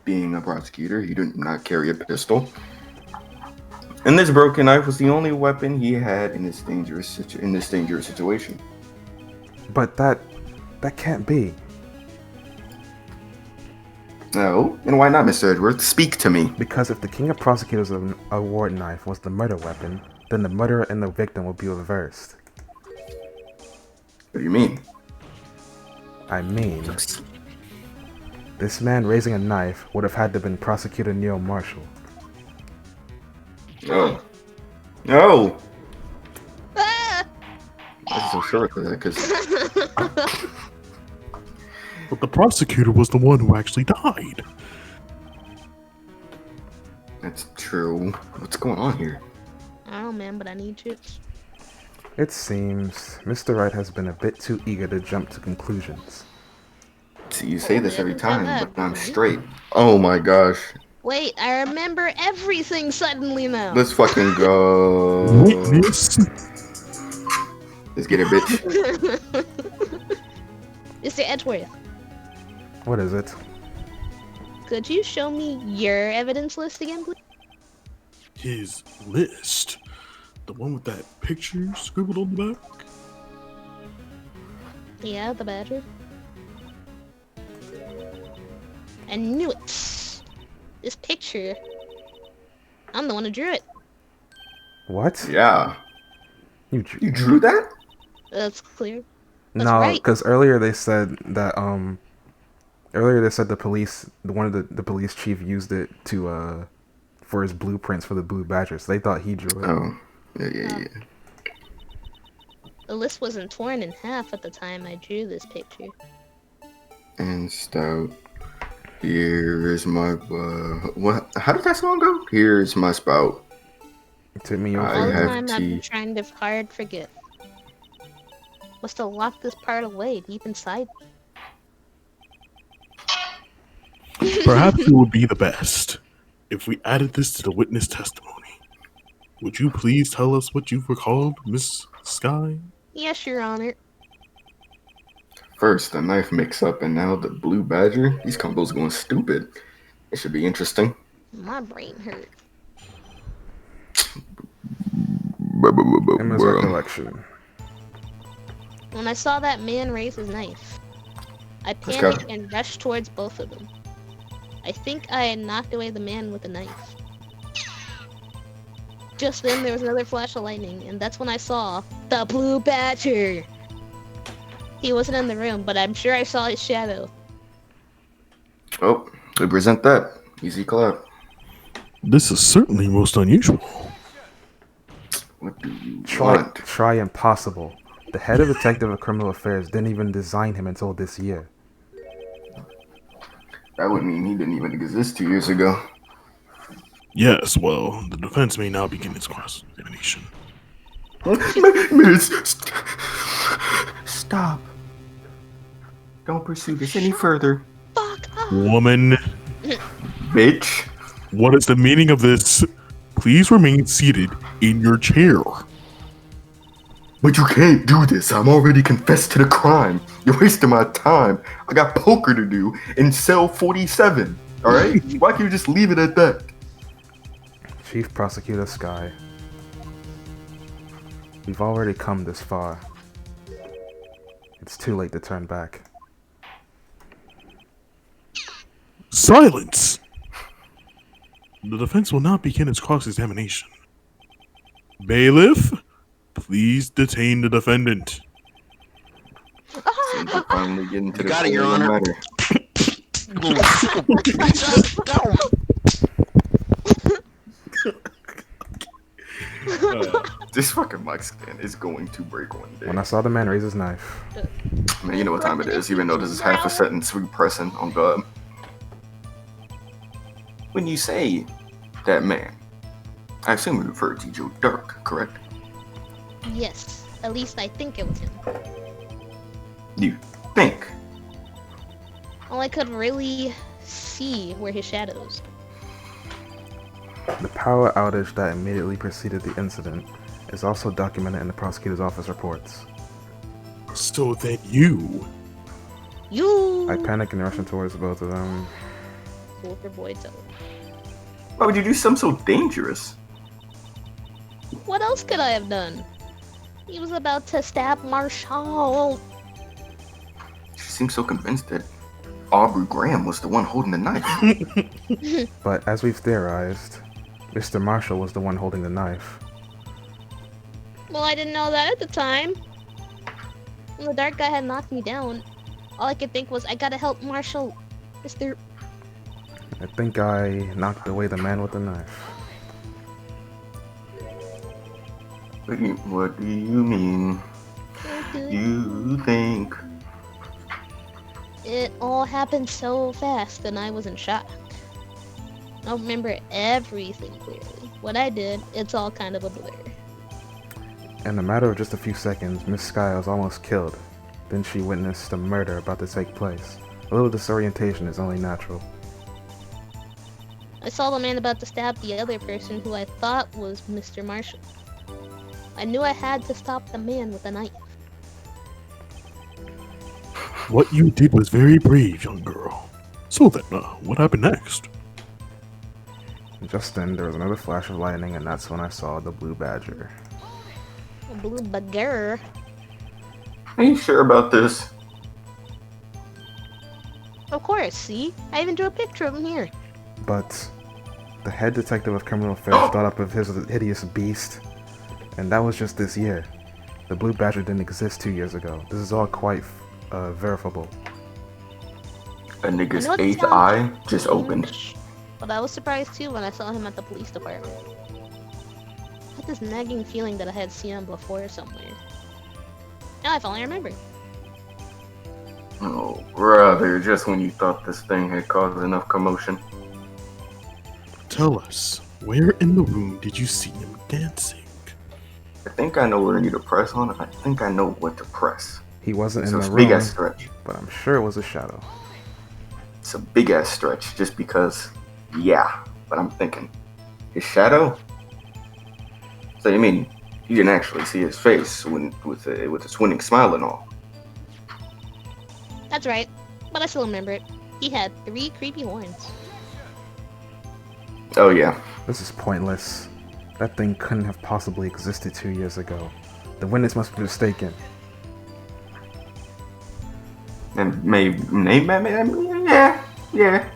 C: Being a prosecutor, he did not carry a pistol. And this broken knife was the only weapon he had in this dangerous situation.
D: But that can't be.
C: No, and why not, Mr. Edwards? Speak to me.
D: Because if the King of Prosecutors' award knife was the murder weapon, then the murderer and the victim would be reversed.
C: What do you mean?
D: I mean, this man raising a knife would have had to have been Prosecutor Neil Marshall.
C: No. No!
A: Ah!
C: I'm so sure of that, because
E: But the prosecutor was the one who actually died.
C: that's true. What's going on here?
A: I don't know, man, but I need chips.
D: It seems Mr. Wright has been a bit too eager to jump to conclusions.
C: See, you say this every time, but I'm straight. Oh my gosh.
A: Wait, I remember everything suddenly now.
C: Let's fucking go.
E: Witness.
C: Let's get it, bitch.
A: Mr. Edgeworth,
D: What is it?
A: could you show me your evidence list again, please?
E: His list. The one with that picture scribbled on the back?
A: Yeah, the badger. I knew it. This picture. I'm the one who drew it.
D: What?
C: Yeah.
D: You
C: You drew that?
A: That's clear. That's
D: No,
A: right.
D: because earlier they said that the police, one of the police chief used it to for his blueprints for the Blue Badgers. They thought he drew it.
C: Oh. Yeah.
A: The list wasn't torn in half at the time I drew this picture.
C: And stout. Here's my what? How did that song go? Here's my spout.
D: It took me
C: I
A: All the
C: have
A: time I've
C: tea.
A: been trying to hard forget. Was to lock this part away deep inside me.
E: Perhaps it would be the best if we added this to the witness testimony. Would you please tell us what you've recalled, Miss Sky?
A: Yes, Your Honor.
C: First the knife mix-up, and now the blue badger. These combos going stupid. It should be interesting.
A: My brain hurt.
D: In his recollection.
A: When I saw that man raise his knife, I
C: Let's
A: panicked
C: go.
A: and rushed towards both of them. I think I had knocked away the man with the knife. Just then, there was another flash of lightning, and that's when I saw the Blue Badger. He wasn't in the room, but I'm sure I saw his shadow.
C: Oh, we present that. Easy clap.
E: This is certainly most unusual.
C: What do you
D: Try
C: want?
D: impossible. The head of Detective of Criminal Affairs didn't even design him until this year.
C: That would mean he didn't even exist 2 years ago.
E: Yes, well, the defense may now begin its cross-examination.
C: Miss, stop. Don't pursue this any further.
A: Fuck off!
E: Woman,
C: Bitch.
E: what is the meaning of this? Please remain seated in your chair.
C: But you can't do this. I'm already confessed to the crime. You're wasting my time. I got poker to do in cell 47. Alright? Why can't you just leave it at that?
D: Chief Prosecutor Sky. We've already come this far. It's too late to turn back.
E: Silence! The defense will not begin its cross-examination. Bailiff, please detain the defendant.
C: Seems we're finally getting to
B: You
C: the
B: got it, Your
C: core of the
B: Honor.
C: matter.
B: Just go.
C: This fucking mic stand is going to break one day.
D: When I saw the man raise his knife,
C: Man, you know what time it is, even though this is half a sentence we pressing on God. When you say that man, I assume you refer to Joe Dark, correct?
A: Yes, At least I think it was him.
C: You think?
A: All I could really see were his shadows.
D: The power outage that immediately preceded the incident is also documented in the prosecutor's office reports.
E: So then you.
A: You.
D: I panic and rush towards both of them.
A: Wolfer boy tell.
C: Why would you do something so dangerous?
A: What else could I have done? He was about to stab Marshall.
C: She seems so convinced that Aubrey Graham was the one holding the knife.
D: But as we've theorized, Mr. Marshall was the one holding the knife.
A: Well, I didn't know that at the time. When the dark guy had knocked me down, all I could think was, I gotta help Marshall. Mr.
D: I think I knocked away the man with the knife.
C: What do you mean? You think?
A: It all happened so fast and I was in shock. I don't remember everything clearly. What I did, it's all kind of a blur.
D: In a matter of just a few seconds, Miss Sky was almost killed. Then she witnessed a murder about to take place. A little disorientation is only natural.
A: I saw the man about to stab the other person who I thought was Mr. Marshall. I knew I had to stop the man with a knife.
E: What you did was very brave, young girl. So then, what happened next?
D: Just then, there was another flash of lightning, and that's when I saw the blue badger.
A: A blue bugger.
C: Are you sure about this?
A: Of course, see? I even drew a picture of him here.
D: But the head detective of criminal affairs thought up of his hideous beast, and that was just this year. The blue badger didn't exist 2 years ago. This is all quite verifiable.
C: A nigga's
A: I know it
C: eighth
A: sounds
C: eye just opened.
A: strange, but I was surprised too when I saw him at the police department. I had this nagging feeling that I had seen him before somewhere. Now I finally remember.
C: Oh, brother, just when you thought this thing had caused enough commotion.
E: Tell us, where in the room did you see him dancing?
C: I think I know where I need to press on, and I think I know what to press.
D: He wasn't
C: So
D: in
C: it's
D: the
C: a big
D: room,
C: ass stretch.
D: but I'm sure it was a shadow.
C: It's a big ass stretch, just because, yeah. But I'm thinking, his shadow? So you mean, you didn't actually see his face with his winning smile and all?
A: That's right, but I still remember it. He had 3 creepy horns.
C: Oh yeah.
D: This is pointless. That thing couldn't have possibly existed 2 years ago. The witness must be mistaken.
C: And yeah.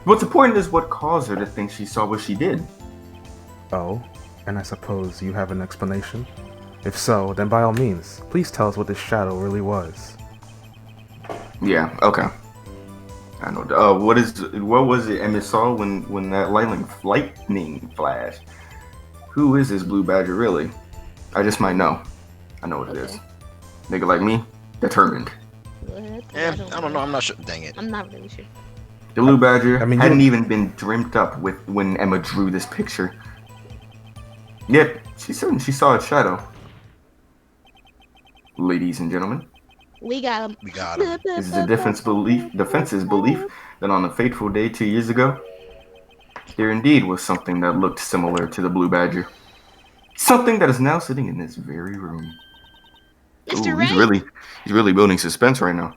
C: What's important is what caused her to think she saw what she did.
D: Oh, and I suppose you have an explanation? If so, then by all means, please tell us what this shadow really was.
C: Yeah, okay. I know. What was it Emmett saw when that lightning flashed? Who is this blue badger really? I just might know. I know what it is. Nigga like me, determined.
A: What?
B: I don't know. I'm not sure. Dang it.
A: I'm not really sure.
C: The blue badger
D: I mean,
C: hadn't even been dreamt up with when Emma drew this picture. Yep, she saw its shadow. Ladies and gentlemen,
A: We got him.
B: We got him.
C: this is the defense's belief that on a fateful day 2 years ago, there indeed was something that looked similar to the blue badger. Something that is now sitting in this very room.
A: Mr.
C: Ooh,
A: Wright?
C: he's really building suspense right now.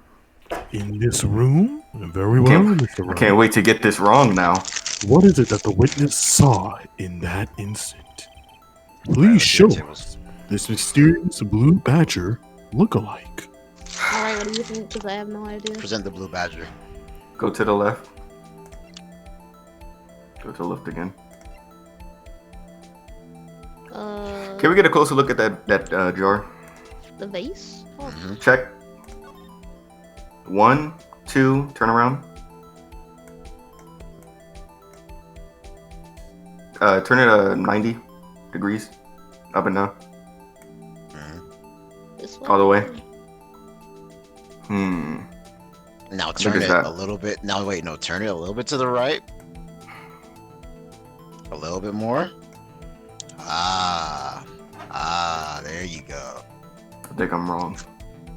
E: In this room? Very well, Mr.
C: I
E: Wright.
C: can't wait to get this wrong now.
E: What is it that the witness saw in that instant? Please show us this mysterious blue badger look-alike.
A: Alright, what do you think? Because I have no idea.
B: Present the blue badger.
C: Go to the left. Go to the left again. Can we get a closer look at that jar?
A: The vase? Oh.
C: Check. 1, 2, turn around. Turn it 90 degrees, up and down,
A: This way?
C: all the way.
B: Now
C: Look
B: turn
C: at
B: it
C: that.
B: a little bit. Now wait, no, turn it a little bit to the right. A little bit more. Ah, there you go.
C: think I'm wrong.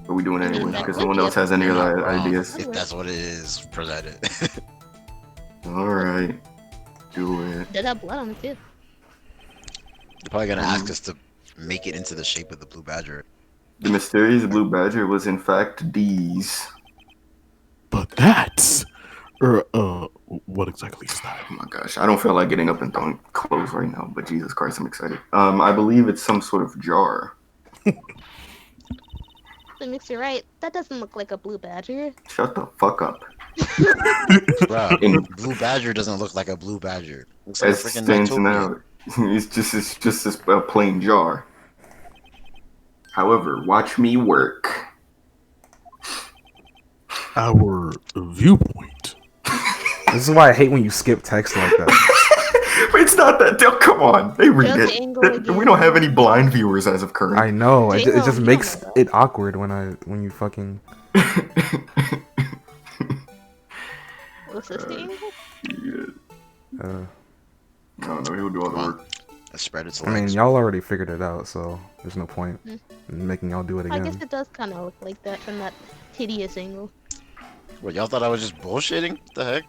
C: But we doing it anyway,
A: that
C: because
A: would
C: no one
A: be
C: else
A: a-
C: has any
B: You're
C: other
B: not wrong
C: ideas.
B: if that's what it is, present it.
C: Alright. Do it.
A: Did have blood on it too.
B: They're probably gonna ask us to make it into the shape of the blue badger.
C: The mysterious blue badger was in fact D's.
E: But that's... what exactly is that?
C: Oh my gosh, I don't feel like getting up and throwing clothes right now, but Jesus Christ, I'm excited. I believe it's some sort of jar.
A: That makes you right. That doesn't look like a blue badger.
C: Shut the fuck up.
B: Bro, blue badger doesn't look like a blue badger. Looks like a
C: As
B: freaking
C: stands
B: Nightopia.
C: now, it's just a plain jar. However, watch me work.
E: Our viewpoint.
D: This is why I hate when you skip text like that.
C: But it's not that. Come on, they read
A: Just
C: it.
A: angle
C: We
A: again.
C: don't have any blind viewers as of current.
D: I know. It
A: Damn,
D: just
A: you
D: makes
A: don't know that.
D: it awkward when you fucking.
A: What's this the angle?
C: Yeah. I don't know. He'll do all the work.
B: Let's spread its
D: I mean,
B: legs.
D: y'all already figured it out, so there's no point in making y'all do it
A: I guess
D: again.
A: it does kind of look like that from that hideous angle.
B: What, y'all thought I was just bullshitting? What the heck?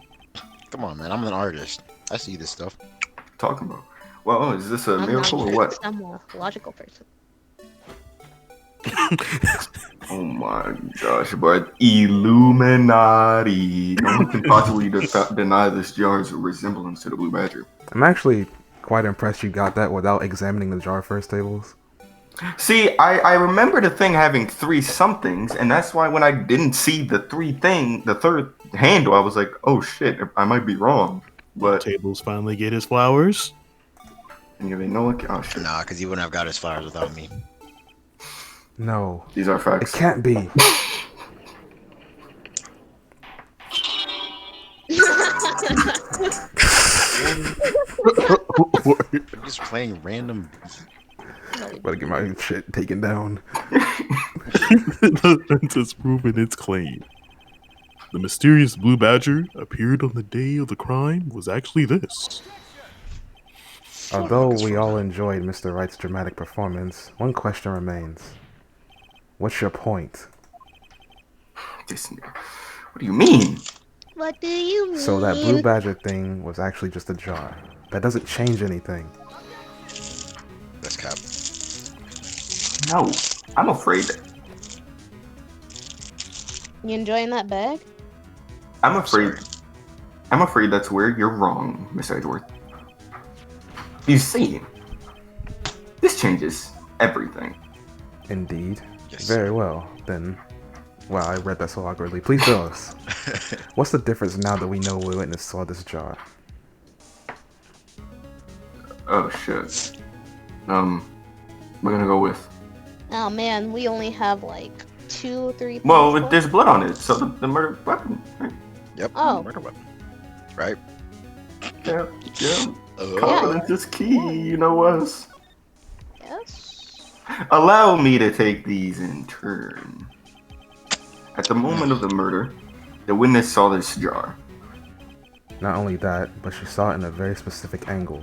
B: Come on, man. I'm an artist. I see this stuff.
C: Talking about. Well, is this a
A: I'm
C: miracle
A: not
C: or what?
A: I'm a logical person.
C: Oh my gosh, but Illuminati. No one can possibly deny this jar's resemblance to the blue badger.
D: I'm actually quite impressed you got that without examining the jar first, Tables.
C: See, I remember the thing having 3 somethings, and that's why when I didn't see the third handle, I was like, oh shit, I might be wrong. But
E: Tables finally get his flowers.
C: and you know what? Oh shit,
B: Nah, because he wouldn't have got his flowers without me.
D: No,
C: these are
D: it
C: facts.
D: can't be.
B: I'm just playing random.
D: Better get my shit taken down.
E: The fence has proven its claim. The mysterious blue badger appeared on the day of the crime was actually this.
D: Although we all enjoyed Mr. Wright's dramatic performance, one question remains. What's your point?
C: What do you mean?
A: What do you mean?
D: So that blue badger thing was actually just a jar. That doesn't change anything.
B: That's cap.
C: No, I'm afraid.
A: You enjoying that bag?
C: I'm afraid. I'm afraid that's where you're wrong, Miss Edgeworth. You see, this changes everything.
D: Indeed.
B: Yes.
D: Very well. Then, wow, I read that so awkwardly. Please tell us. What's the difference now that we know we witness saw this jar?
C: Oh shit. We're gonna go with.
A: Oh man, we only have like 2, 3.
C: Well,
A: points
C: there's blood on it, so the murder weapon. Right?
B: Yep.
A: Oh.
B: Murder weapon. Right?
C: Yeah.
B: Oh.
C: Confidence is key, you know us.
A: Yes.
C: Allow me to take these in turn. At the moment of the murder, the witness saw this jar.
D: Not only that, but she saw it in a very specific angle.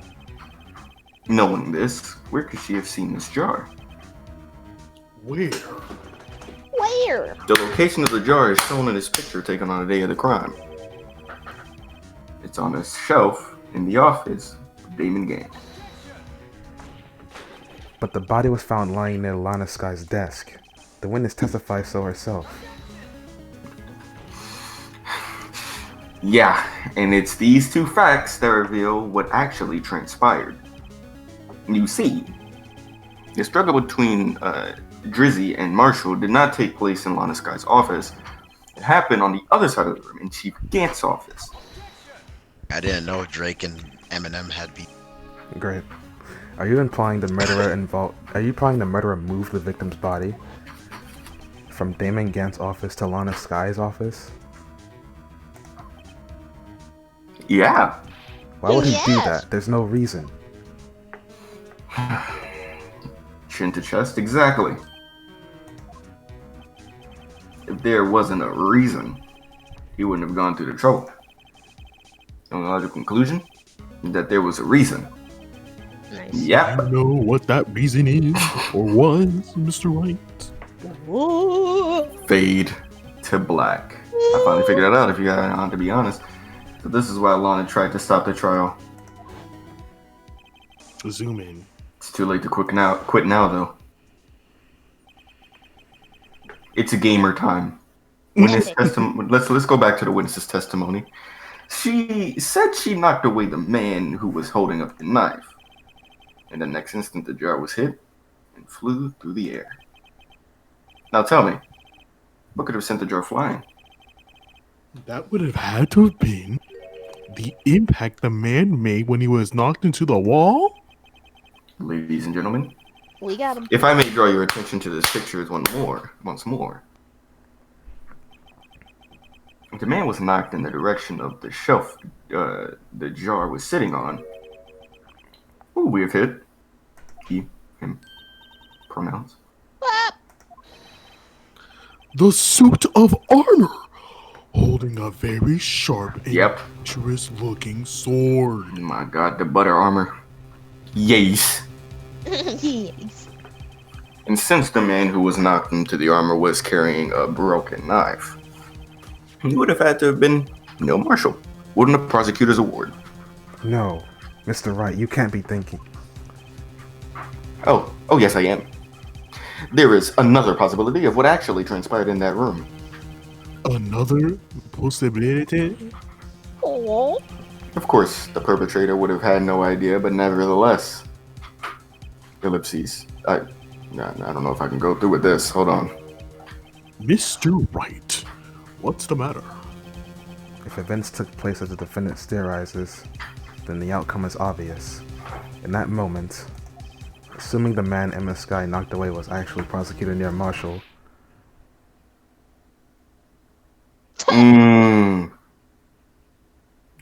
C: Knowing this, where could she have seen this jar?
E: Where?
A: Where?
C: The location of the jar is shown in this picture taken on the day of the crime. It's on a shelf in the office of Damon Gant.
D: But the body was found lying near Lana Sky's desk. The witness testified so herself.
C: Yeah, and it's these 2 facts that reveal what actually transpired. You see, the struggle between Drizzy and Marshall did not take place in Lana Sky's office. It happened on the other side of the room, in Chief Gant's office.
B: I didn't know Drake and Eminem had beat.
D: Great. Are you implying the murderer moved the victim's body from Damon Gant's office to Lana Sky's office?
C: Yeah.
D: Why would he do
A: Yes.
D: that? There's no reason.
C: Chin to chest, exactly. If there wasn't a reason, he wouldn't have gone through the trouble. The only logical conclusion is that there was a reason.
A: Nice.
C: Yep.
E: I know what that reason is, or was, Mr. Wright.
A: Ooh.
C: Fade to black. I finally figured it out, if you guys want to be honest. So this is why Lana tried to stop the trial.
E: Zoom in.
C: It's too late to quit now, though. It's a gamer time. Witness let's go back to the witness's testimony. She said she knocked away the man who was holding up the knife. In the next instant, the jar was hit and flew through the air. Now tell me, what could have sent the jar flying?
E: That would have had to have been the impact the man made when he was knocked into the wall?
C: Ladies and gentlemen,
A: We got him.
C: if I may draw your attention to this picture once more. The man was knocked in the direction of the shelf the jar was sitting on. Who we have hit? He, him, pronouns.
E: The suit of armor, holding a very sharp and dangerous looking sword.
C: My God, the butter armor. Yes.
A: Yes.
C: And since the man who was knocked into the armor was carrying a broken knife, he would have had to have been Neil Marshall. Wouldn't a prosecutor's award?
D: No, Mr. Wright, you can't be thinking.
C: Oh, yes, I am. There is another possibility of what actually transpired in that room.
E: Another possibility?
A: Oh.
C: Of course, the perpetrator would have had no idea, but nevertheless. Ellipses. I don't know if I can go through with this. Hold on.
E: Mr. Wright, what's the matter?
D: If events took place as the defendant theorizes, then the outcome is obvious. In that moment, assuming the man in the sky knocked away was actually Prosecutor Neil Marshall.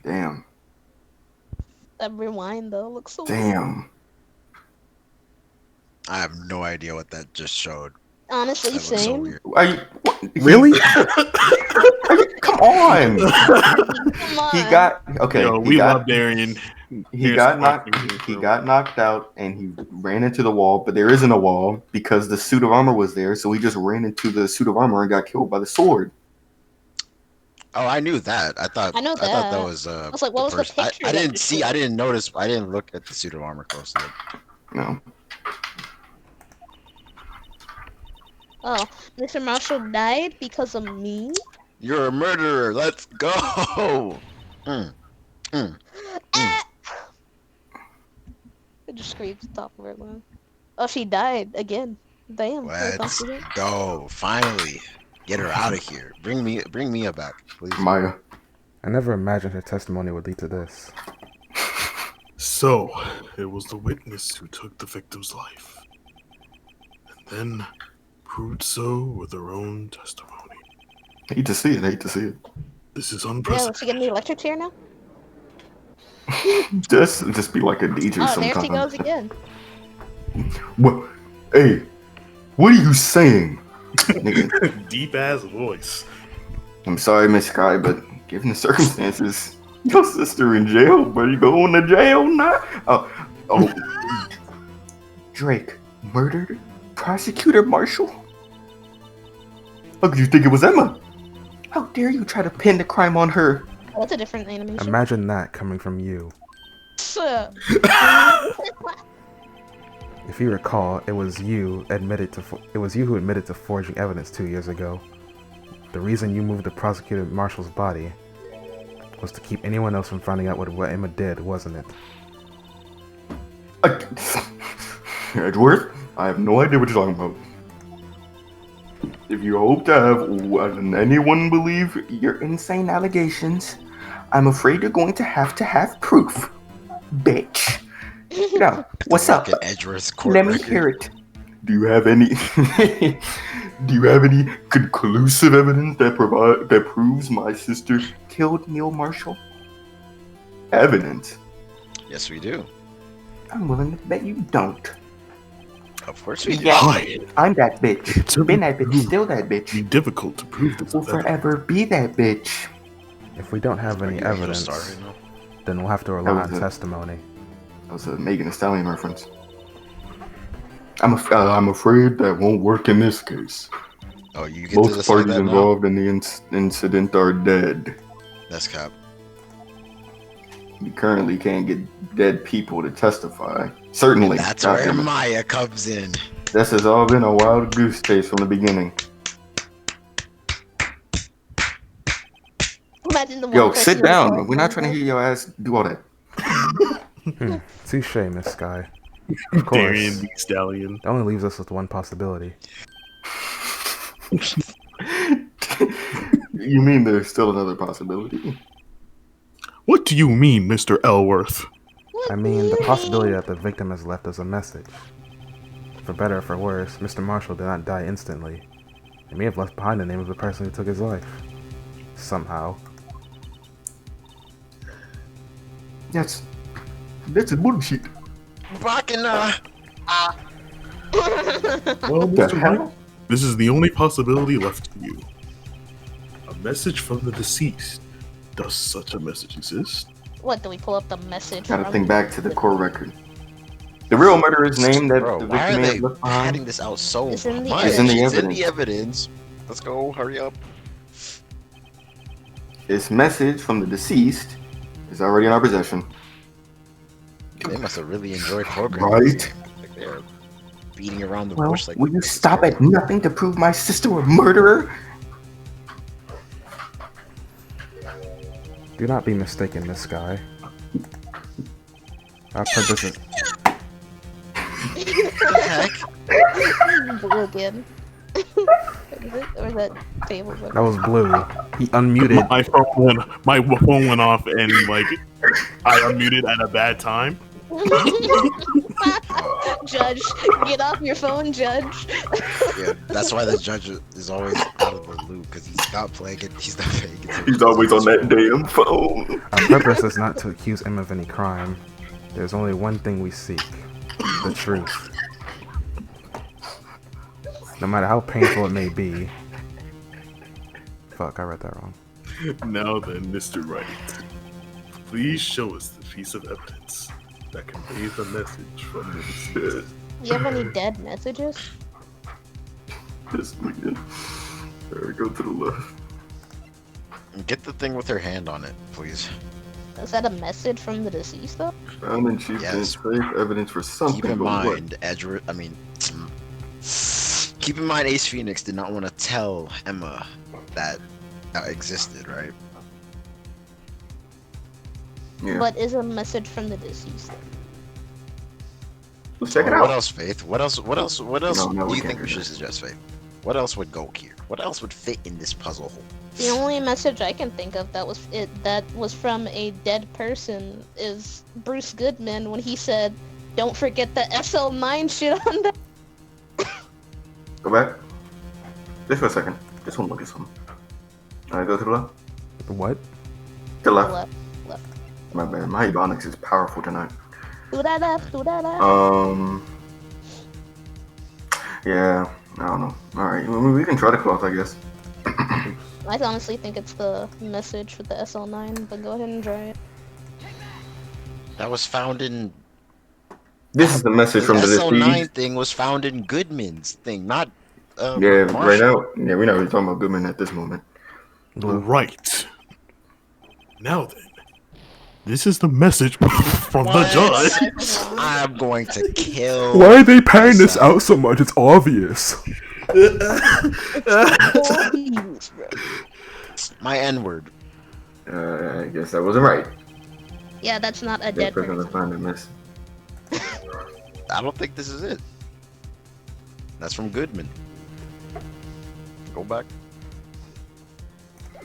C: Damn.
A: That rewind though looks so
C: Damn.
B: I have no idea what that just showed.
A: honestly
B: That looks so
A: same.
B: weird.
C: Really? Come on.
A: Come on.
C: He got okay.
E: Yo,
C: he
E: we
C: got,
E: love Darian.
C: He got knocked out and he ran into the wall, but there isn't a wall because the suit of armor was there, so he just ran into the suit of armor and got killed by the sword.
B: Oh, I knew that. I thought that was.
A: I was like, what was the picture
B: I
A: that
B: didn't
A: you
B: see.
A: showed?
B: I didn't notice. I didn't look at the suit of armor closely.
C: No.
A: Oh, Mr. Marshall died because of me?
B: You're a murderer. Let's go.
A: I just screamed at the top of her lungs. Oh, she died again. Damn.
B: Let's go. Finally, get her out of here. Bring Mia back, please.
C: Maya.
D: I never imagined her testimony would lead to this.
E: So, it was the witness who took the victim's life. And then proved so with her own testimony.
C: Hate to see it.
E: This is
A: Yeah,
E: unprecedented.
A: is she getting the electric chair now?
C: Just be like a DJ
A: Oh,
C: sometimes.
A: there she goes again.
C: What? Hey, what are you saying? Nigga,
E: Deep ass voice.
C: I'm sorry, Miss Sky, but given the circumstances, your sister in jail, but you going to jail now? Oh, Drake murdered Prosecutor Marshall? How could you think it was Emma? How dare you try to pin the crime on her?
A: Oh, that's a different animation.
D: Imagine that coming from you. If you recall, it was you who admitted to forging evidence 2 years ago. The reason you moved the Prosecutor Marshall's body was to keep anyone else from finding out what Emma did, wasn't it?
C: Edgeworth, I have no idea what you're talking about. If you hope to have anyone believe your insane allegations, I'm afraid you're going to have proof, bitch. Now, what's up?
B: Edgeworth court
C: Let me
B: record.
C: hear it. Do you have any? Do you have any conclusive evidence that proves my sister killed Neil Marshall? Evidence?
B: Yes, we do.
C: I'm willing to bet you don't.
B: Of course we do.
C: Yeah,
E: Hi.
C: I'm that bitch.
E: It's
C: Been that bitch.
E: really
C: Still that bitch.
E: Be difficult to prove this.
C: Will forever be that bitch.
D: If we don't have any
B: Are you a
D: evidence,
B: star right now?
D: then we'll have to rely
C: That
D: on
C: was it.
D: testimony.
C: That was a Megan Thee Stallion reference. I'm afraid that won't work in this case.
B: Oh, you get to
C: Both
B: decide
C: parties
B: that now?
C: involved in the incident are dead.
B: That's cap.
C: You currently can't get dead people to testify. Certainly.
B: That's
C: God
B: where
C: damn it.
B: Maya comes in.
C: This has all been a wild goose chase from the beginning.
A: Imagine the one
C: Yo,
A: person
C: sit
A: in the
C: down.
A: car
C: We're not trying to
A: going,
C: hear your ass do all that.
D: Touche, Miss Sky. Of course.
E: Darian the Stallion.
D: That only leaves us with one possibility.
C: You mean there's still another possibility?
E: What do you mean, Mr. Elworth?
A: "What
D: I
A: do
D: mean, the
A: you
D: possibility
A: mean?"
D: that the victim has left us a message. For better or for worse, Mr. Marshall did not die instantly. He may have left behind the name of the person who took his life. Somehow.
C: That's bullshit.
B: Bakina.
E: Well,
C: The
E: Mr. Wright,
C: hell?
E: this is the only possibility left to you. A message from the deceased. Does such a message exist?
A: What, do we pull up the message
C: Gotta
A: from
C: think back to the court record. The real murderer's name that
B: Bro,
C: the
B: why
C: victim
B: are
C: may
B: they
C: have left
B: padding
C: behind
B: this out so
A: It's in the
B: much?
C: It's in the
B: It's in
C: evidence.
B: the evidence. Let's go, hurry up.
C: This message from the deceased is already in our possession.
B: They must have really enjoyed programming.
C: Right.
B: this game. Like they're beating around the
C: Well,
B: bush like.
C: will you
B: this is
C: stop at
B: terrible.
C: nothing to prove my sister a murderer?
D: Do not be mistaken, Miss Sky. Our purpose is...
A: Blue again. Or that table.
D: That was Blue. He unmuted.
E: My phone went off and like I unmuted at a bad time.
A: Judge, get off your phone, Judge.
B: Yeah, that's why the judge is always out of the loop because he's not playing it. He's not paying it.
C: He's always on that damn phone.
D: Our purpose is not to accuse him of any crime. There's only one thing we seek. The truth. No matter how painful it may be. Fuck, I read that wrong.
E: Now then, Mr. Wright, please show us the piece of evidence that conveys the message from the deceased.
A: Do you have any dead messages?
C: This nigga. There we go to the left.
B: Get the thing with her hand on it, please.
A: Is that a message from the deceased, though?
C: Found in chief
B: Yes.
C: safe evidence for something.
B: Keep in
C: but what?
B: mind, keep in mind, Ace Phoenix did not want to tell Emma that existed, right?
C: Yeah.
A: What is a message from the deceased?
C: Let's check it
B: What
C: out.
B: else, Faith? What else
C: No,
B: do
C: we
B: you
C: can't
B: think
C: do
B: we should
C: that.
B: suggest, Faith? What else would go here? What else would fit in this puzzle hole?
A: The only message I can think of that was from a dead person is Bruce Goodman when he said, "Don't forget the SL9 shit on that."
C: Go back. Just for a second. Just want to look at something. Alright, go to the left.
D: What?
C: To the left.
A: Left.
C: My bad. My Ebonics is powerful tonight.
A: Do that up.
C: Yeah, I don't know. Alright, we can try the cloth, I guess.
A: I honestly think it's the message with the SL9, but go ahead and try it.
B: That was found in
C: This is the message from the
B: SL9
C: deceased.
B: thing was found in Goodman's thing, not
C: Yeah,
B: Marshall.
C: right now. Yeah, we're not really talking about Goodman at this moment.
D: Blue.
E: Right. Now then, this is the message from the
B: What?
E: judge.
B: I'm going to kill.
D: Why are they padding this
B: myself.
D: out so much? It's obvious.
B: My N-word.
C: I guess that wasn't right.
A: Yeah, that's not a
C: That
A: dead
C: person
A: person.
C: find a mess.
B: I don't think this is it. That's from Goodman. Go back.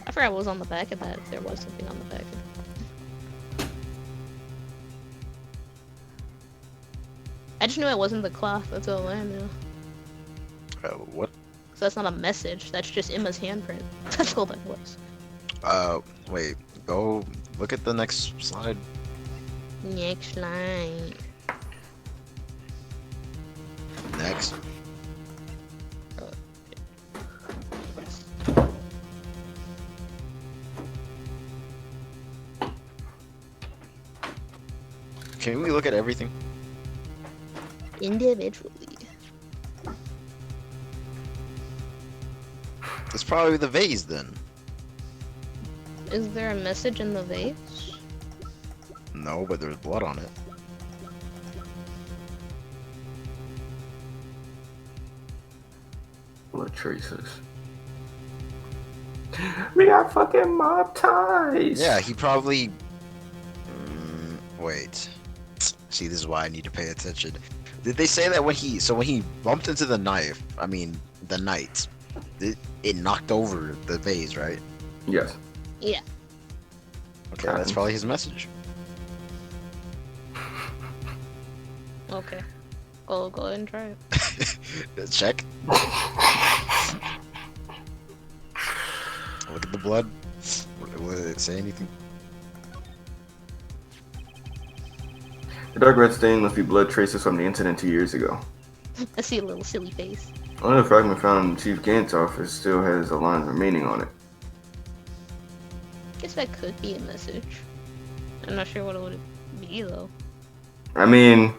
A: I forgot what was on the back of that, if there was something on the back of it. I just knew it wasn't the cloth, that's all I knew.
B: What?
A: So that's not a message, that's just Emma's handprint. That's all that was.
B: Wait. Go look at the next slide.
A: Next line.
B: Next. Can we look at everything?
A: Individually.
B: It's probably the vase then.
A: Is there a message in the vase?
B: No, but there's blood on it.
C: Blood traces. We got fucking mob ties.
B: Yeah, he probably. Wait. See, this is why I need to pay attention. Did they say that when he bumped into the knife? I mean, the knight. It knocked over the vase, right?
C: Yes.
A: Yeah.
B: Okay, that's probably his message.
A: Okay. Go ahead and try it.
B: Check. Look at the blood. Will it say anything?
C: The dark red stain must be blood traces from the incident 2 years ago.
A: I see a little silly face.
C: One of the fragment found in Chief Gant's office still has a line remaining on it.
A: Guess that could be a message. I'm not sure what it would be though.
C: I mean,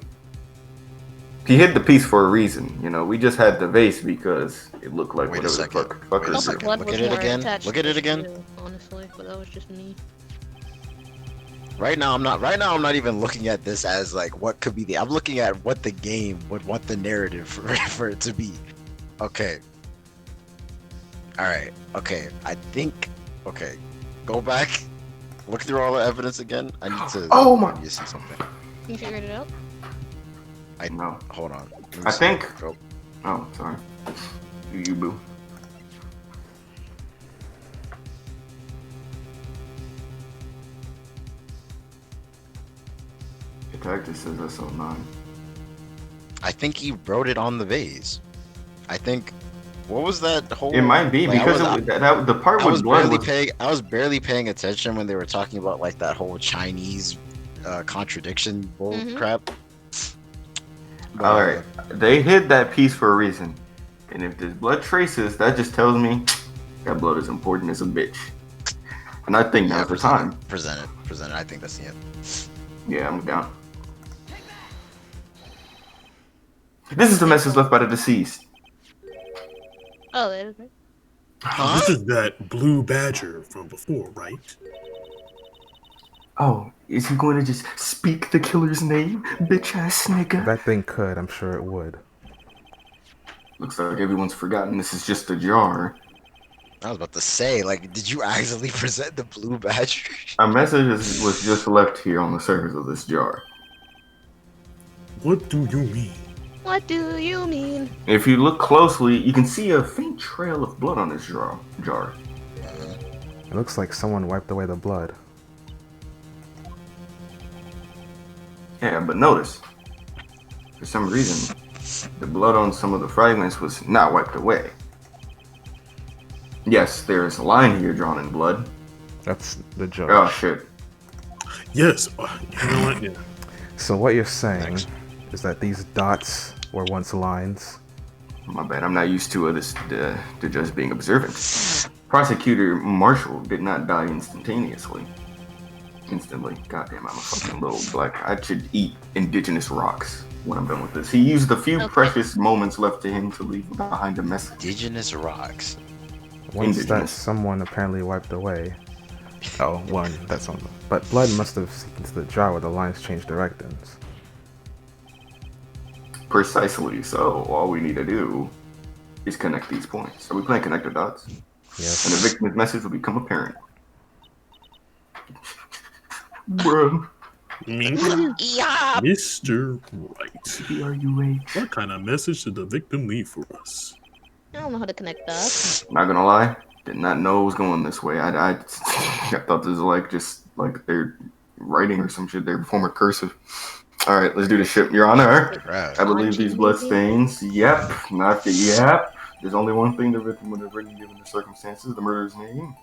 C: he hid the piece for a reason. You know, we just had the vase because it looked like
B: Wait a
C: whatever the
B: second.
C: fuck.
B: Wait a
A: I thought the
B: second.
A: blood
B: Look
A: was
B: at it
A: more
B: again.
A: attached
B: Look at
A: to
B: it
A: the
B: again.
A: shoe, honestly, but that was just me.
B: Right now, I'm not even looking at this as like what could be the. I'm looking at what the game would want the narrative for it to be. Okay. All right. Okay. I think. Okay. Go back. Look through all the evidence again. I need to.
C: Oh my-
B: I need to see something.
A: You figured it out?
C: No.
B: Hold on. Let me
C: I
B: see.
C: think-
B: Oh,
C: Oh, sorry. You boo. The tag just says SO9.
B: I think he wrote it on the vase. I think. What was that whole?
C: It might be
B: like,
C: because
B: I
C: the part
B: I
C: with
B: was
C: blood
B: barely
C: was
B: paying. I was barely paying attention when they were talking about like that whole Chinese contradiction bull
A: Mhm.
B: crap. But,
C: all right. They hid that piece for a reason, and if there's blood traces, that just tells me that blood is important as a bitch. And I think now's the time.
B: Present it. I think that's the end.
C: Yeah, I'm down. This is the message left by the deceased.
A: Oh, that is right.
B: Huh?
E: This is that blue badger from before, right?
C: Oh, is he going to just speak the killer's name, bitch ass
D: If
C: nigga?
D: that thing could, I'm sure it would.
C: Looks like everyone's forgotten this is just a jar.
B: I was about to say, like, did you actually present the blue badger?
C: A message was just left here on the surface of this jar.
E: What do you mean?
A: What do you mean?
C: If you look closely, you can see a faint trail of blood on this jar.
D: It looks like someone wiped away the blood.
C: Yeah, but notice, for some reason, the blood on some of the fragments was not wiped away. Yes, there's a line here drawn in blood.
D: That's the joke.
C: Oh shit.
E: Yes. You know what? Yeah.
D: So what you're saying
B: Thanks.
D: is that these dots were once lines?
C: My bad, I'm not used to this to just being observant. Prosecutor Marshall did not die instantaneously. Instantly. Goddamn, I'm a fucking little black. I should eat indigenous rocks when I'm done with this. He used the few
A: Okay.
C: precious moments left to him to leave behind a message.
B: Indigenous rocks.
D: Once that
C: Indigenous.
D: someone apparently wiped away. Oh, one, that's on. But blood must have seeped into the jar where the lines changed directions.
C: Precisely. So all we need to do is connect these points. Are we playing connect the dots?
D: Yes.
C: And the victim's message will become apparent. Bruh.
B: Yeah.
E: Mr. Wright.
C: B-R-U-H.
E: What kind of message did the victim leave for us?
A: I don't know how to connect dots.
C: Not gonna lie, did not know it was going this way. I thought this was like just like they're writing or some shit. Their form of cursive. All right, let's do this shit, Your Honor.
B: Right.
C: I believe these blood stains. Yep, not the yep. There's only one thing the victim would have written given the circumstances: the murderer's name.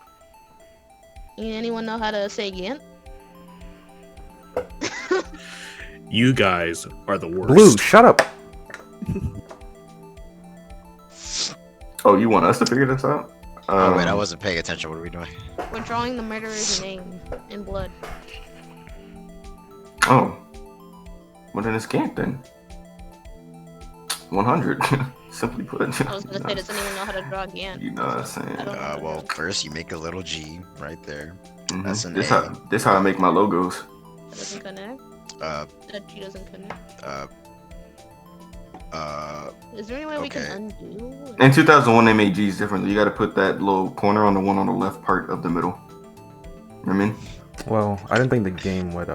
A: Anyone know how to say again?
E: You guys are the worst.
D: Blue, shut up!
C: Oh, you want us to figure this out?
B: Oh wait, I wasn't paying attention. What are we doing?
A: We're drawing the murderer's name in blood.
C: Oh, well then it's Gant then. 100. Simply put.
A: I was gonna say, doesn't even know how to draw Gantt.
C: You know what I'm saying?
A: I don't know.
B: Well, first you make a little G right there.
C: Mhm.
B: That's an
C: This
B: A.
C: how I make my logos.
A: That doesn't connect. That G doesn't connect. Is there any way we can
B: okay.
A: undo?
C: In 2001, they made G's differently. You got to put that little corner on the one on the left part of the middle. You know what I mean?
D: Well, I didn't think the game would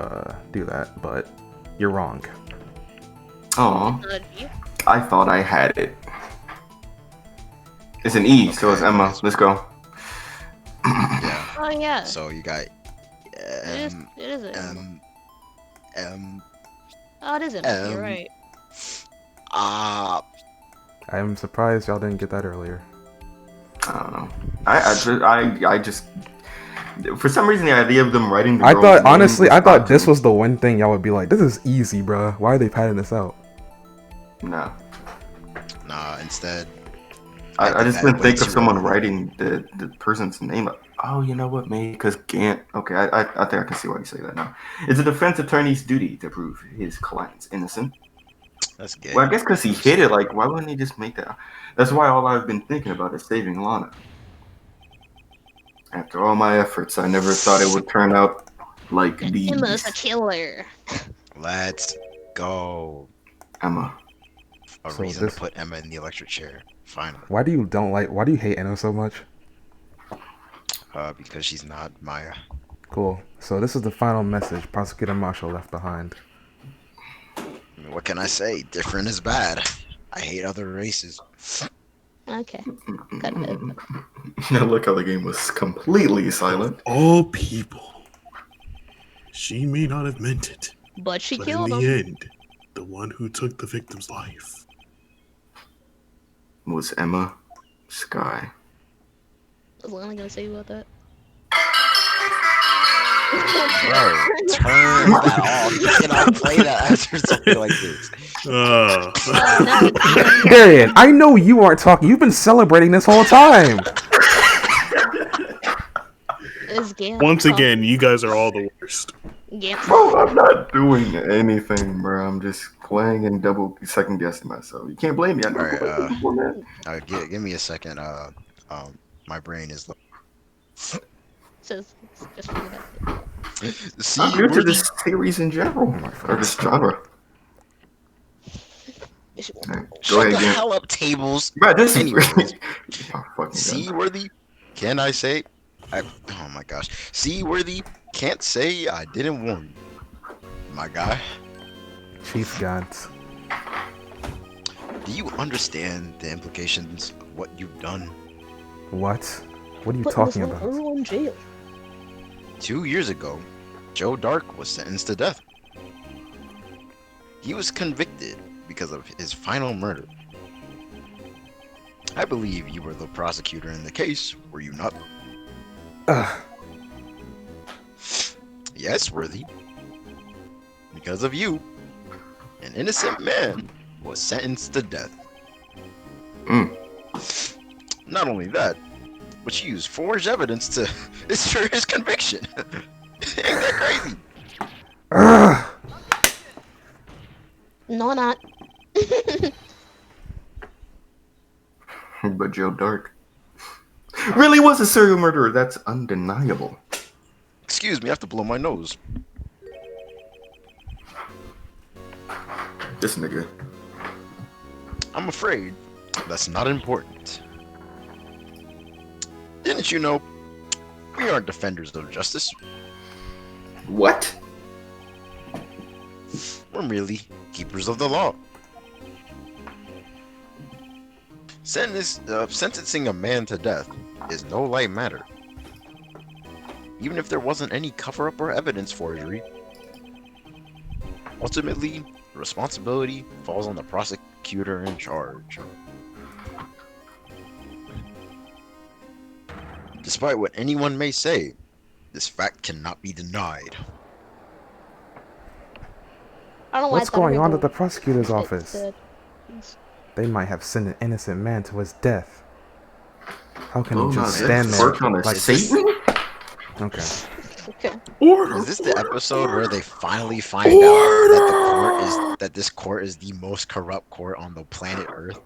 D: do that, but you're wrong.
C: Oh,
A: Not a G?
C: I thought I had it. It's an E, so it's
B: Okay.
C: Emma. Let's go.
B: Yeah.
A: Oh yeah.
B: So you got
A: It is it.
B: M.
A: Oh, it is it. You're right.
B: Ah.
D: I'm surprised y'all didn't get that earlier.
C: I don't know. I just for some reason the idea of them writing the
D: I
C: girl's
D: thought,
C: name
D: honestly,
C: was
D: I thought
C: odd
D: this
C: to me.
D: was the one thing y'all would be like, this is easy, bruh. Why are they padding this out?
C: No.
B: Nah. Instead.
C: I just
B: think
C: didn't think
B: way
C: of
B: too
C: someone
B: early.
C: writing the person's name. Oh, you know what, maybe because Gantt. Okay, I think I can see why you say that now. It's a defense attorney's duty to prove his client's innocent.
B: That's gay.
C: Well, I guess because he hit it, like, why wouldn't he just make that? That's why all I've been thinking about is saving Lana. After all my efforts, I never thought it would turn out like these.
A: Emma's a killer.
B: Let's go.
C: Emma.
B: A
D: So
B: reason
D: this-
B: to put Emma in the electric chair. Finally.
D: Why do you hate Enno so much?
B: Because she's not Maya.
D: Cool. So this is the final message Prosecutor Marshall left behind.
B: I mean, what can I say? Different is bad. I hate other races.
A: Okay. Cut it.
C: Look how the game was completely silent.
E: All people. She may not have meant it,
A: But she
E: but in
A: killed
E: the
A: him.
E: end, the one who took the victim's life.
C: Was Emma Sky.
A: I was only gonna say about that.
B: Bro, turn that off. You cannot play that after something like this.
A: No, it's
D: Darian, I know you aren't talking. You've been celebrating this whole time.
A: It's Gantt.
E: Once again, you guys are all the worst.
A: Gantt.
C: Bro, I'm not doing anything, bro. I'm just playing and double second guessing myself. You can't blame me. I know
B: Alright,
C: before, man.
B: give me a second. My brain is low.
A: Says just forget about it.
B: See,
C: I'm new to
B: we're
C: this series in general, or this genre. Alright, go
B: Shut
C: ahead,
B: the
C: Gantt.
B: hell up, tables.
C: Bro, this is
B: Anyways.
C: oh, fucking
B: Seaworthy? Can I say? Oh my gosh. Seaworthy? Can't say I didn't warn you. My guy.
D: Chief Gantz.
B: Do you understand the implications of what you've done?
D: What? What are you
A: Putting this
D: talking
A: little
D: about?
A: girl in jail.
B: 2 years ago, Joe Dark was sentenced to death. He was convicted because of his final murder. I believe you were the prosecutor in the case, were you not?
D: Ugh.
B: Yes, Worthy. Because of you, an innocent man was sentenced to death.
C: Mm.
B: Not only that, but you used forged evidence to assure his conviction. Ain't that crazy?
D: Ugh.
A: No, not.
C: But Joe Dark really was a serial murderer. That's undeniable.
B: Excuse me, I have to blow my nose.
C: This nigga.
B: I'm afraid that's not important. Didn't you know we aren't defenders of justice?
C: What?
B: We're merely keepers of the law. Sentencing a man to death is no light matter. Even if there wasn't any cover-up or evidence forgery, ultimately, the responsibility falls on the prosecutor in charge. Despite what anyone may say, this fact cannot be denied.
A: I don't know why I
D: What's
A: thought I
D: going
A: heard
D: on
A: the
D: at the prosecutor's
A: shit
D: office?
A: said.
D: They might have sent an innocent man to his death. How can
C: Oh,
D: he just
C: no,
D: stand
C: that's
D: there
C: work on a
D: like
C: Satan?
D: Okay.
A: Okay.
E: Order.
B: Is this the episode where they finally find out that the court is this court is the most corrupt court on the planet Earth?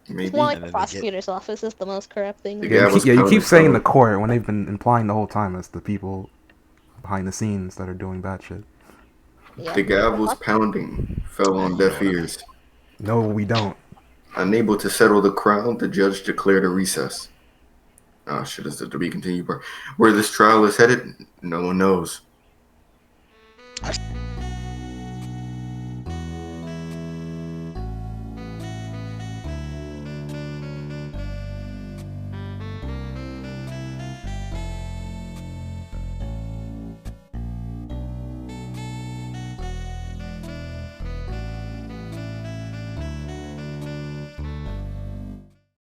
C: Maybe.
A: It's more like
B: And
A: the
B: then they get-
A: prosecutor's office is the most corrupt thing.
C: The
D: Yeah,
C: gavel's
D: you
C: pounding
D: keep saying
C: fell.
D: the court when they've been implying the whole time it's the people behind the scenes that are doing bad shit.
A: Yeah.
C: The gavel's pounding fell on deaf ears.
D: No, we don't.
C: Unable to settle the crown, the judge declared a recess. Oh shit, is it to be continued part? Where this trial is headed, no one knows.